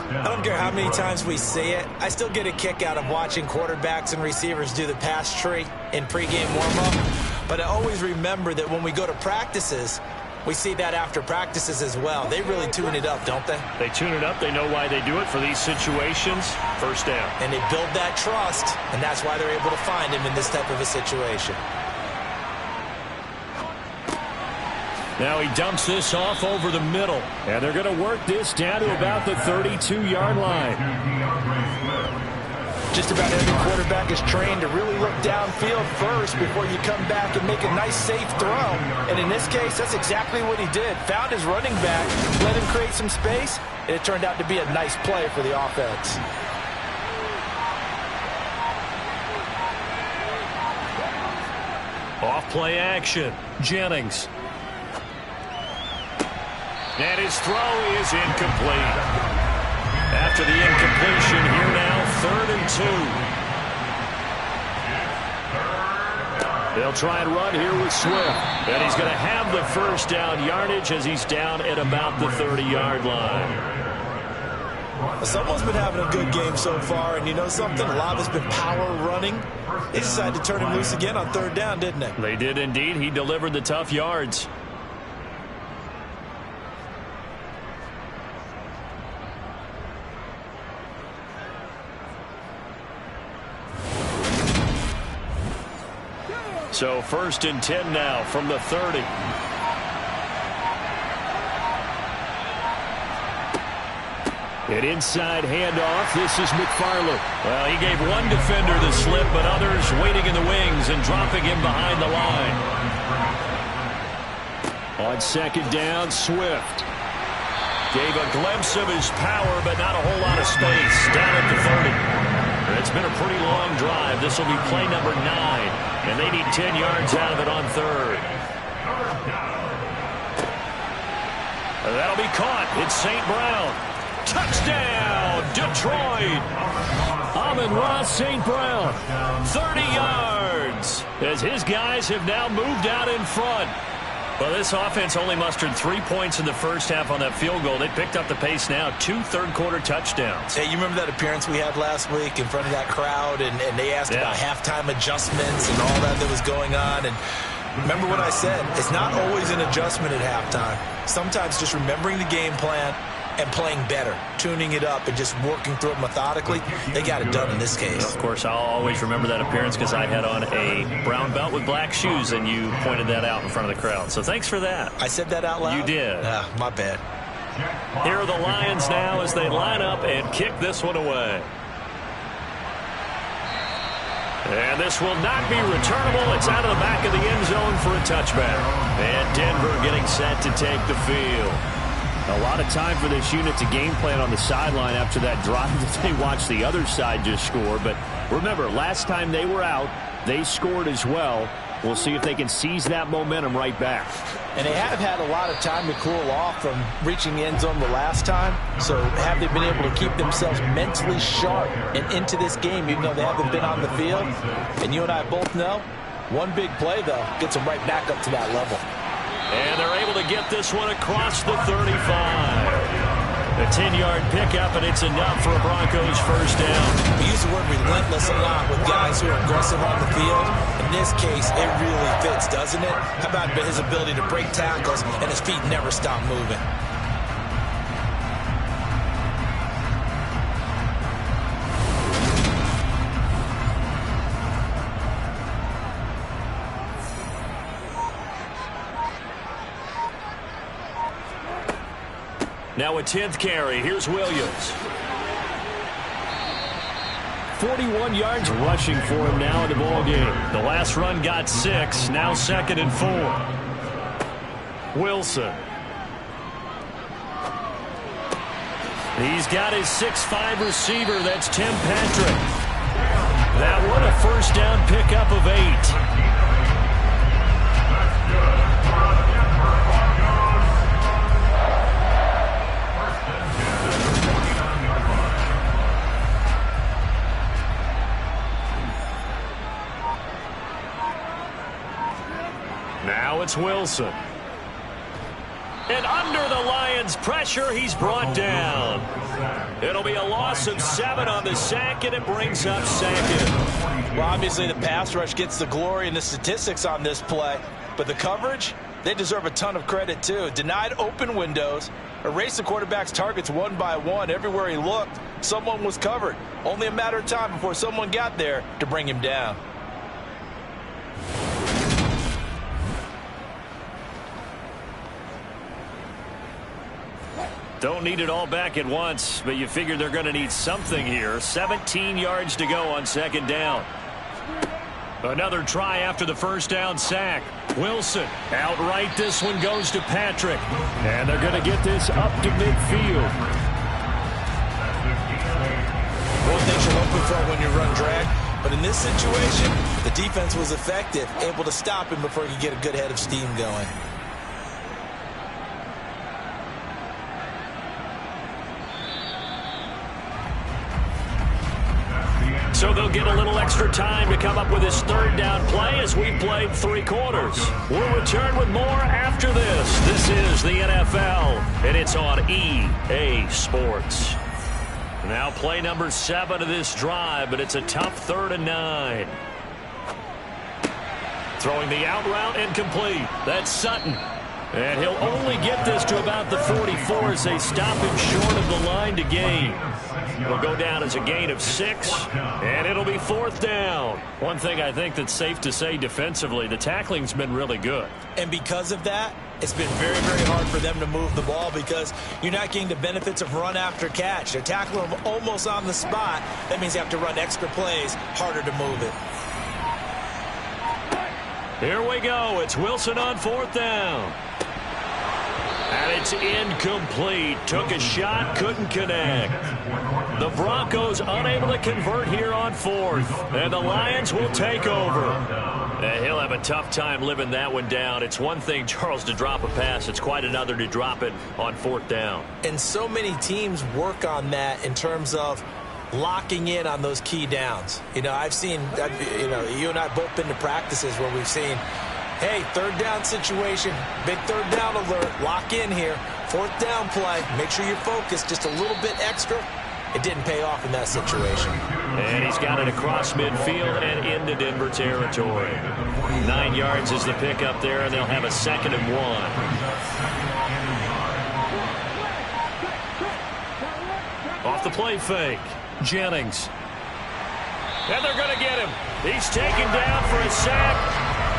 I don't care how many times we see it. I still get a kick out of watching quarterbacks and receivers do the pass tree in pregame warm-up. But I always remember that when we go to practices, we see that after practices as well. They really tune it up, don't they? They tune it up. They know why they do it for these situations. 1st down. And they build that trust, and that's why they're able to find him in this type of a situation. Now he dumps this off over the middle. And they're going to work this down to about the 32-yard line. Just about every quarterback is trained to really look downfield first before you come back and make a nice, safe throw. And in this case, that's exactly what he did. Found his running back, let him create some space, and it turned out to be a nice play for the offense. Off play action. Jennings. And his throw is incomplete. After the incompletion, here now, 3rd and 2. They'll try and run here with Swift. And he's going to have the 1st down yardage as he's down at about the 30-yard line. Someone's been having a good game so far, and you know something? A lot of it's been power running. They decided to turn him loose again on 3rd down, didn't they? They did indeed. He delivered the tough yards. So 1st and 10 now from the 30. An inside handoff. This is McFarland. Well, he gave one defender the slip, but others waiting in the wings and dropping him behind the line. On 2nd down, Swift. Gave a glimpse of his power, but not a whole lot of space. Down at the 30. It's been a pretty long drive. This will be play number 9. And they need 10 yards out of it on 3rd. That'll be caught. It's St. Brown. Touchdown, Detroit. Amon-Ra St. Brown, 30 yards, as his guys have now moved out in front. Well, this offense only mustered 3 points in the first half on that field goal. They picked up the pace now, 2 third-quarter touchdowns. Hey, you remember that appearance we had last week in front of that crowd, and they asked about halftime adjustments and all that was going on, and remember what I said, it's not always an adjustment at halftime. Sometimes just remembering the game plan and playing better, tuning it up and just working through it methodically. They got it done in this case. Of course, I'll always remember that appearance because I had on a brown belt with black shoes, and you pointed that out in front of the crowd. So thanks for that. I said that out loud? You did. My bad. Here are the Lions now as they line up and kick this one away. And this will not be returnable. It's out of the back of the end zone for a touchback. And Denver getting set to take the field. A lot of time for this unit to game plan on the sideline after that drive that they watched the other side just score. But remember, last time they were out, they scored as well. We'll see if they can seize that momentum right back. And they have had a lot of time to cool off from reaching the end zone the last time. So have they been able to keep themselves mentally sharp and into this game, even though they haven't been on the field? And you and I both know, one big play, though, gets them right back up to that level. And they're able to get this one across the 35. A 10-yard pickup, and it's enough for a Broncos first down. We use the word relentless a lot with guys who are aggressive on the field. In this case, it really fits, doesn't it? How about his ability to break tackles and his feet never stop moving? Now a 10th carry. Here's Williams. 41 yards rushing for him now in the ball game. The last run got 6. Now 2nd and 4. Wilson. He's got his 6'5 receiver. That's Tim Patrick. That one a first down pickup of 8. Now it's Wilson. And under the Lions' pressure, he's brought down. It'll be a loss of 7 on the sack, and it brings up 2nd. Well, obviously the pass rush gets the glory and the statistics on this play, but the coverage, they deserve a ton of credit too. Denied open windows, erased the quarterback's targets one by one. Everywhere he looked, someone was covered. Only a matter of time before someone got there to bring him down. Don't need it all back at once, but you figure they're going to need something here. 17 yards to go on 2nd down. Another try after the first down sack. Wilson outright. This one goes to Patrick. And they're going to get this up to midfield. One thing you're hoping for when you run drag, but in this situation, the defense was effective, able to stop him before he could get a good head of steam going. So they'll get a little extra time to come up with his 3rd down play as we've played 3 quarters. We'll return with more after this. This is the NFL, and it's on EA Sports. Now play number 7 of this drive, but it's a tough 3rd and 9. Throwing the out route incomplete. That's Sutton. And he'll only get this to about the 44 as they stop him short of the line to gain. It'll go down as a gain of 6, and it'll be 4th down. One thing I think that's safe to say defensively, the tackling's been really good. And because of that, it's been very, very hard for them to move the ball because you're not getting the benefits of run after catch. They're tackling them almost on the spot. That means you have to run extra plays, harder to move it. Here we go. It's Wilson on 4th down. And it's incomplete. Took a shot, couldn't connect. The Broncos unable to convert here on 4th. And the Lions will take over. He'll have a tough time living that one down. It's one thing, Charles, to drop a pass. It's quite another to drop it on 4th down. And so many teams work on that in terms of locking in on those key downs. You know, I've seen, you and I both been to practices where we've seen, hey, 3rd down situation, big 3rd down alert, lock in here, 4th down play, make sure you're focused just a little bit extra. It didn't pay off in that situation. And he's got it across midfield and into Denver territory. 9 yards is the pickup there, and they'll have a 2nd and 1. Off the play fake, Jennings. And they're going to get him. He's taken down for a sack.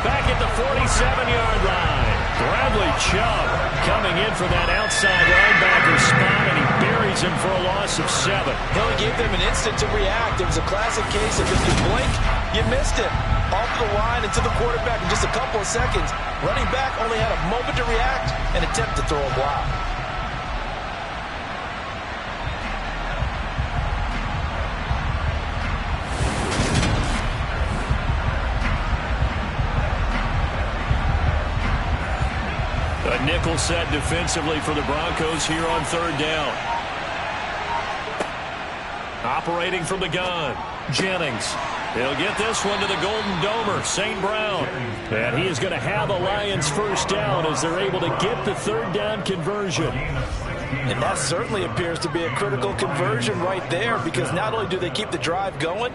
Back at the 47-yard line. Bradley Chubb coming in for that outside linebacker spot, and he buries him for a loss of 7. He'll give them an instant to react. It was a classic case of if you blink, you missed him. Off the line and to the quarterback in just a couple of seconds. Running back only had a moment to react and attempt to throw a block. A nickel set defensively for the Broncos here on 3rd down. Operating from the gun, Jennings. He'll get this one to the Golden Domer, St. Brown. And he is going to have a Lions 1st down as they're able to get the 3rd down conversion. And that certainly appears to be a critical conversion right there because not only do they keep the drive going,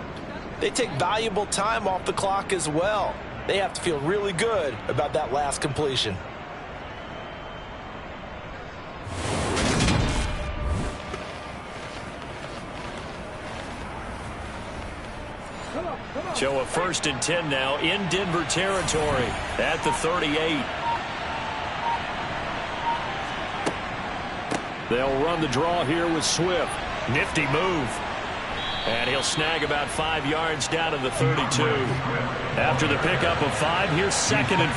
they take valuable time off the clock as well. They have to feel really good about that last completion. So a 1st and 10 now in Denver territory at the 38. They'll run the draw here with Swift. Nifty move. And he'll snag about 5 yards down to the 32. After the pickup of 5, here's 2nd and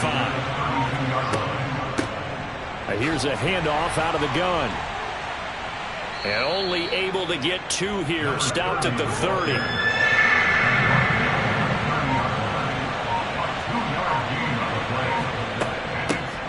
5. Here's a handoff out of the gun. And only able to get 2 here. Stopped at the 30.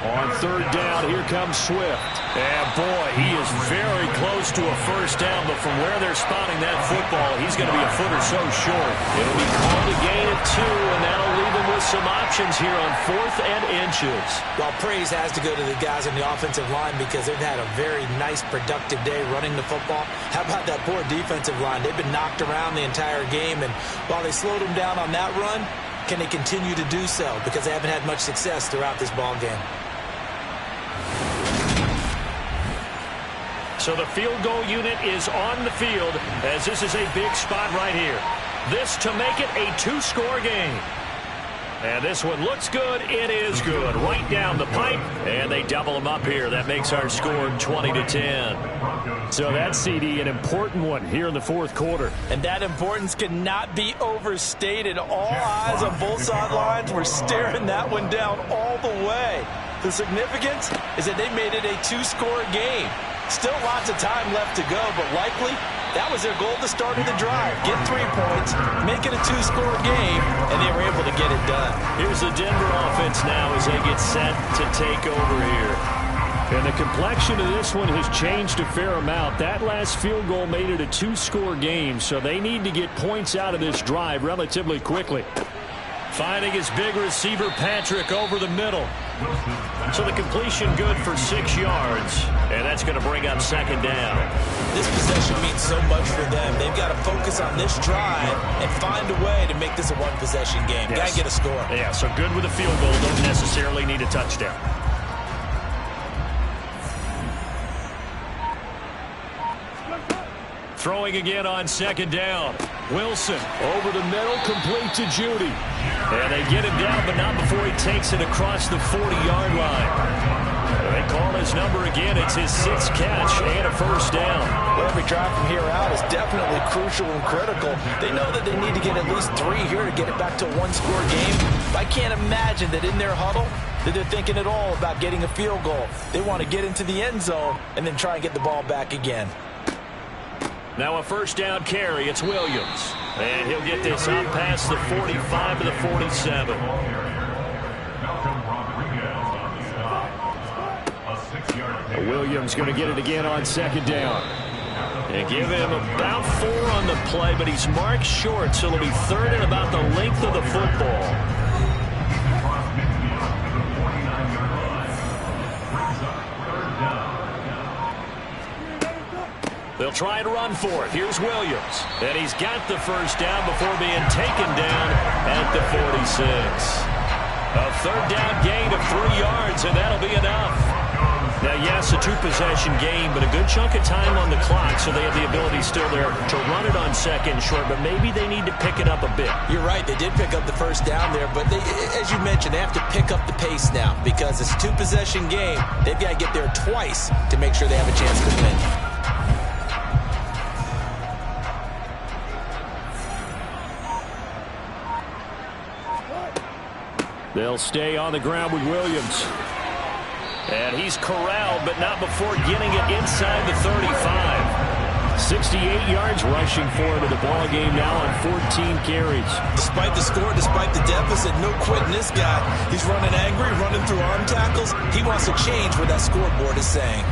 On 3rd down, here comes Swift. And boy, he is very close to a first down, but from where they're spotting that football, he's going to be a foot or so short. It'll be called a gain of 2, and that'll leave him with some options here on 4th and inches. Well, praise has to go to the guys on the offensive line because they've had a very nice, productive day running the football. How about that poor defensive line? They've been knocked around the entire game, and while they slowed them down on that run, can they continue to do so? Because they haven't had much success throughout this ball game. So the field goal unit is on the field as this is a big spot right here. This to make it a 2-score game. And this one looks good. It is good. Right down the pipe. And they double them up here. That makes our score 20-10. So that's, CD, an important one here in the 4th quarter. And that importance cannot be overstated. All eyes on both sidelines were staring that one down all the way. The significance is that they made it a 2-score game. Still lots of time left to go, but likely that was their goal at the start of the drive. Get 3 points, make it a 2-score game, and they were able to get it done. Here's the Denver offense now as they get set to take over here. And the complexion of this one has changed a fair amount. That last field goal made it a 2-score game, so they need to get points out of this drive relatively quickly. Finding his big receiver, Patrick, over the middle. So the completion good for 6 yards. And that's going to bring up 2nd down. This possession means so much for them. They've got to focus on this drive and find a way to make this a 1-possession game. Yes. Got to get a score. Yeah, so good with a field goal. Don't necessarily need a touchdown. Throwing again on 2nd down. Wilson over the middle, complete to Judy. And they get him down, but not before he takes it across the 40-yard line. They call his number again. It's his 6th catch and a first down. Well, every drive from here out is definitely crucial and critical. They know that they need to get at least 3 here to get it back to a 1-score game. I can't imagine that in their huddle that they're thinking at all about getting a field goal. They want to get into the end zone and then try and get the ball back again. Now a first down carry. It's Williams. And he'll get this up past the 45 to the 47. Williams going to get it again on 2nd down. They give him about 4 on the play, but he's marked short, so it'll be 3rd and about the length of the football. They'll try and run for it. Here's Williams. And he's got the first down before being taken down at the 46. A 3rd down gain of 3 yards, and that'll be enough. Now, yes, a 2-possession game, but a good chunk of time on the clock, so they have the ability still there to run it on 2nd short, but maybe they need to pick it up a bit. You're right. They did pick up the first down there, but they, as you mentioned, they have to pick up the pace now because it's a 2-possession game. They've got to get there twice to make sure they have a chance to win. They'll stay on the ground with Williams. And he's corralled, but not before getting it inside the 35. 68 yards rushing for him in the ball game now on 14 carries. Despite the score, despite the deficit, no quitting this guy. He's running angry, running through arm tackles. He wants to change what that scoreboard is saying.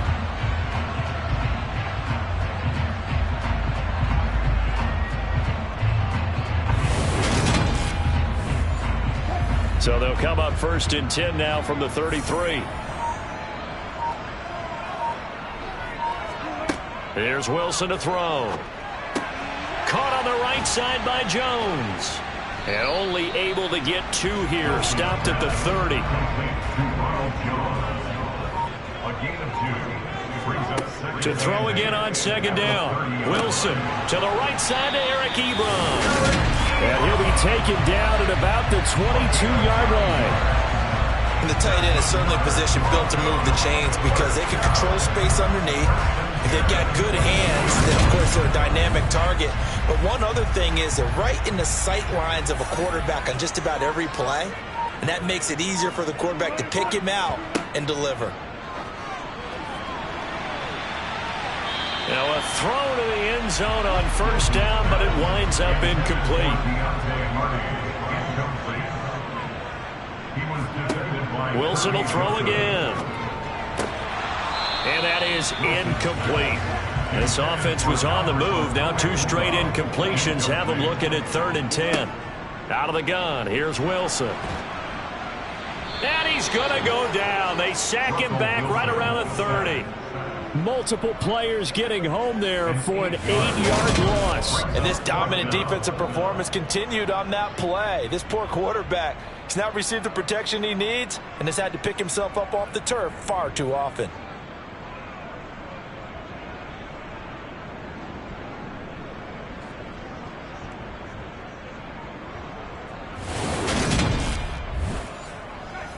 So they'll come up 1st and 10 now from the 33. Here's Wilson to throw. Caught on the right side by Jones. And only able to get 2 here. Stopped at the 30. To throw again on 2nd down. Wilson to the right side to Eric Ebron. And he'll be taken down at about the 22-yard line. And the tight end is certainly a position built to move the chains because they can control space underneath. They've got good hands. Then, of course, they're a dynamic target. But one other thing is they're right in the sight lines of a quarterback on just about every play. And that makes it easier for the quarterback to pick him out and deliver. Now a throw to the end zone on first down, but it winds up incomplete. Wilson will throw again. And that is incomplete. This offense was on the move. Now 2 straight incompletions have them looking at 3rd and 10. Out of the gun, here's Wilson. And he's going to go down. They sack him back right around the 30. Multiple players getting home there for an 8-yard loss. And this dominant defensive performance continued on that play. This poor quarterback has not received the protection he needs and has had to pick himself up off the turf far too often.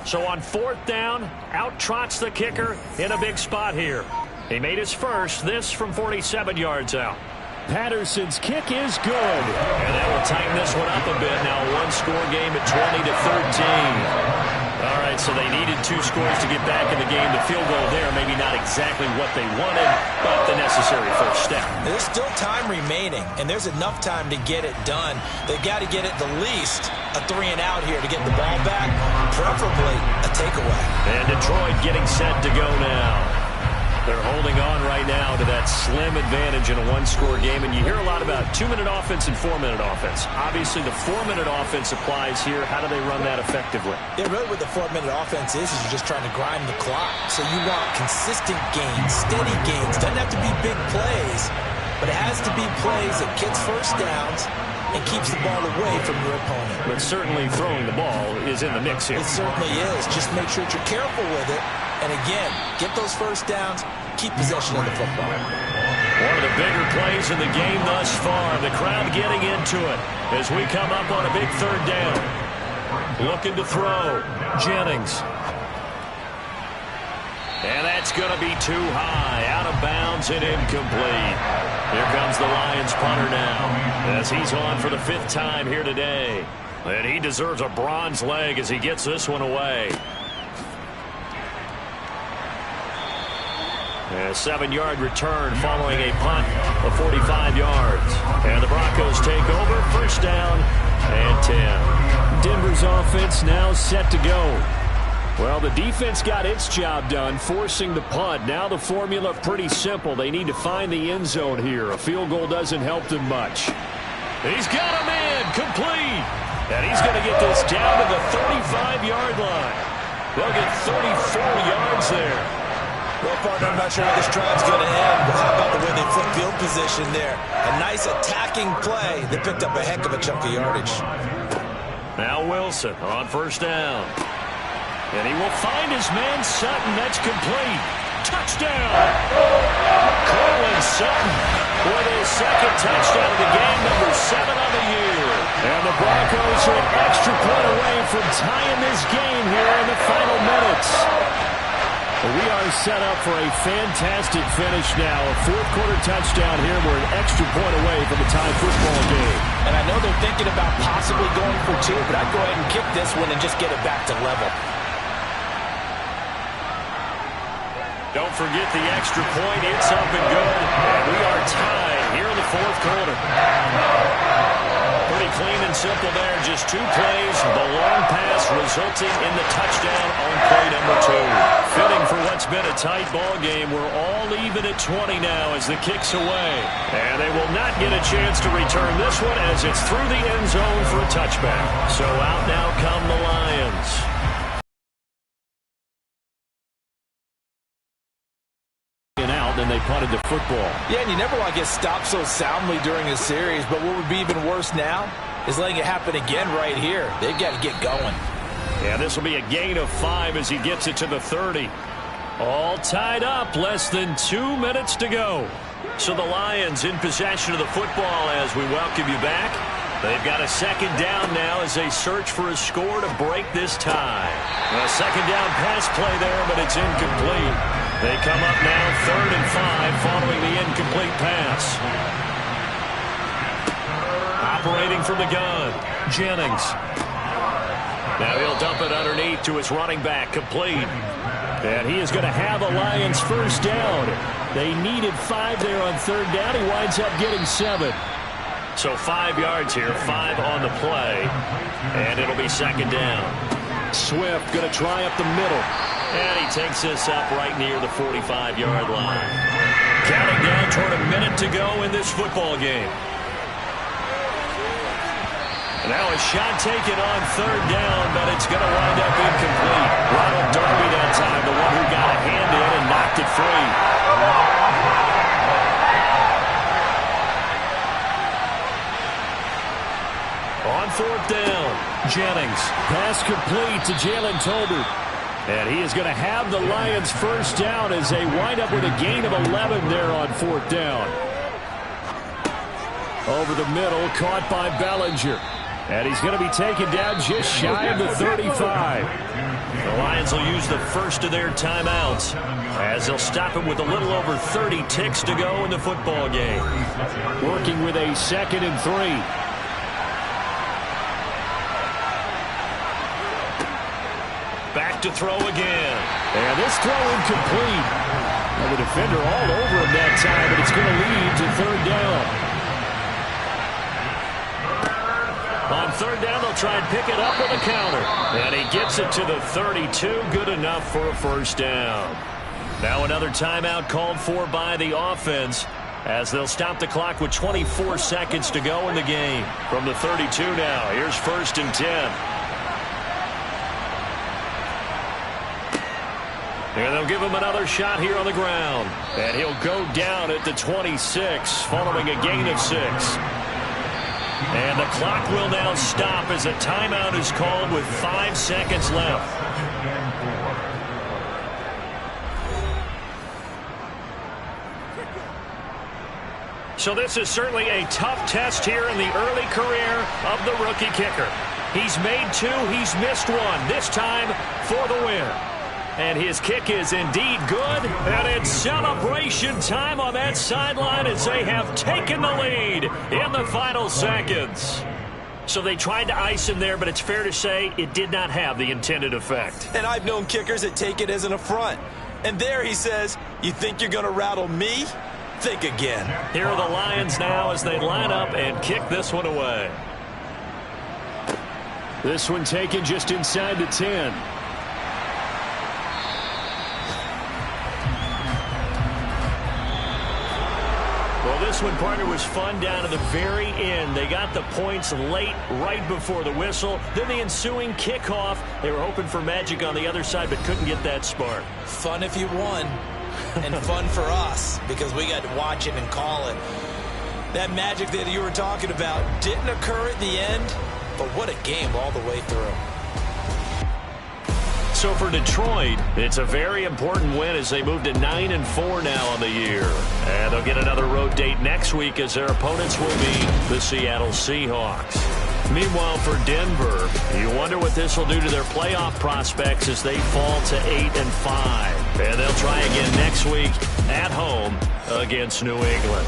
So on 4th down, out trots the kicker in a big spot here. He made his first, this from 47 yards out. Patterson's kick is good. And that will tighten this one up a bit. Now a 1-score game at 20-13. All right, so they needed 2 scores to get back in the game. The field goal there, maybe not exactly what they wanted, but the necessary first step. There's still time remaining, and there's enough time to get it done. They've got to get it the least a 3-and-out here to get the ball back, preferably a takeaway. And Detroit getting set to go now. They're holding on right now to that slim advantage in a 1-score game, and you hear a lot about 2-minute offense and 4-minute offense. Obviously, the 4-minute offense applies here. How do they run that effectively? Yeah, really what the 4-minute offense is you're just trying to grind the clock. So you want consistent gains, steady gains. Doesn't have to be big plays, but it has to be plays that gets first downs and keeps the ball away from your opponent. But certainly throwing the ball is in the mix here. It certainly is. Just make sure that you're careful with it. And again, get those first downs, keep possession of the football. One of the bigger plays in the game thus far. The crowd getting into it as we come up on a big 3rd down. Looking to throw. Jennings. And that's going to be too high. Out of bounds and incomplete. Here comes the Lions punter now as he's on for the 5th time here today. And he deserves a bronze leg as he gets this one away. A 7-yard return following a punt of 45 yards. And the Broncos take over. 1st down and 10. Denver's offense now set to go. Well, the defense got its job done, forcing the punt. Now the formula pretty simple. They need to find the end zone here. A field goal doesn't help them much. He's got him in. Complete. And he's going to get this down to the 35-yard line. They'll get 34 yards there. Well, partner, I'm not sure how this drive's going to end, but how about the way they flip field position there? A nice attacking play that picked up a heck of a chunk of yardage. Now Wilson on 1st down. And he will find his man Sutton. That's complete. Touchdown! Cortland Sutton with his 2nd touchdown of the game, number 7 on the year. And the Broncos are an extra point away from tying this game here in the final minutes. We are set up for a fantastic finish now. A 4th-quarter touchdown here. We're an extra point away from a tie football game. And I know they're thinking about possibly going for 2, but I'd go ahead and kick this one and just get it back to level. Don't forget the extra point. It's up and good. And we are tied here in the 4th quarter. Pretty clean and simple there. Just 2 plays. The long pass resulting in the touchdown on play number 2. Fitting for what's been a tight ball game. We're all even at 20 now as the kick's away. And they will not get a chance to return this one as it's through the end zone for a touchback. So out now come the Lions. And they punted the football. Yeah, and you never want to get stopped so soundly during a series, but what would be even worse now is letting it happen again right here. They've got to get going. Yeah, this will be a gain of 5 as he gets it to the 30. All tied up, less than 2 minutes to go. So the Lions in possession of the football as we welcome you back. They've got a 2nd down now as they search for a score to break this tie. A 2nd down pass play there, but it's incomplete. They come up now 3rd and 5 following the incomplete pass. Operating from the gun, Jennings. Now he'll dump it underneath to his running back, complete. And he is going to have a Lions first down. They needed 5 there on 3rd down. He winds up getting 7. So 5 yards here, 5 on the play. And it'll be 2nd down. Swift going to try up the middle. And he takes this up right near the 45-yard line. Counting down toward a minute to go in this football game. Now a shot taken on 3rd down, but it's going to wind up incomplete. Ronald Darby that time, the one who got a hand in and knocked it free. On 4th down, Jennings. Pass complete to Jalen Tolbert. And he is going to have the Lions first down as they wind up with a gain of 11 there on 4th down. Over the middle, caught by Bellinger. And he's going to be taken down just shy of the 35. The Lions will use the first of their timeouts as they'll stop him with a little over 30 ticks to go in the football game. Working with a 2nd and 3. Back to throw again. And this throw incomplete. And the defender all over him that time, but it's going to lead to 3rd down. On 3rd down, they'll try and pick it up with a counter. And he gets it to the 32. Good enough for a first down. Now another timeout called for by the offense as they'll stop the clock with 24 seconds to go in the game. From the 32 now, here's 1st and 10. And they'll give him another shot here on the ground. And he'll go down at the 26 following a gain of 6. And the clock will now stop as a timeout is called with 5 seconds left. So this is certainly a tough test here in the early career of the rookie kicker. He's made 2, he's missed 1, this time for the win. And his kick is indeed good. And it's celebration time on that sideline as they have taken the lead in the final seconds. So they tried to ice him there, but it's fair to say it did not have the intended effect. And I've known kickers that take it as an affront. And there he says, you think you're going to rattle me? Think again. Here are the Lions now as they line up and kick this one away. This one taken just inside the 10. Well, this one, partner, was fun down to the very end. They got the points late, right before the whistle. Then the ensuing kickoff. They were hoping for magic on the other side, but couldn't get that spark. Fun if you won, and fun for us because we got to watch it and call it. That magic that you were talking about didn't occur at the end, but what a game all the way through. So for Detroit, it's a very important win as they move to 9-4 now on the year. And they'll get another road date next week as their opponents will be the Seattle Seahawks. Meanwhile, for Denver, you wonder what this will do to their playoff prospects as they fall to 8-5. And they'll try again next week at home against New England.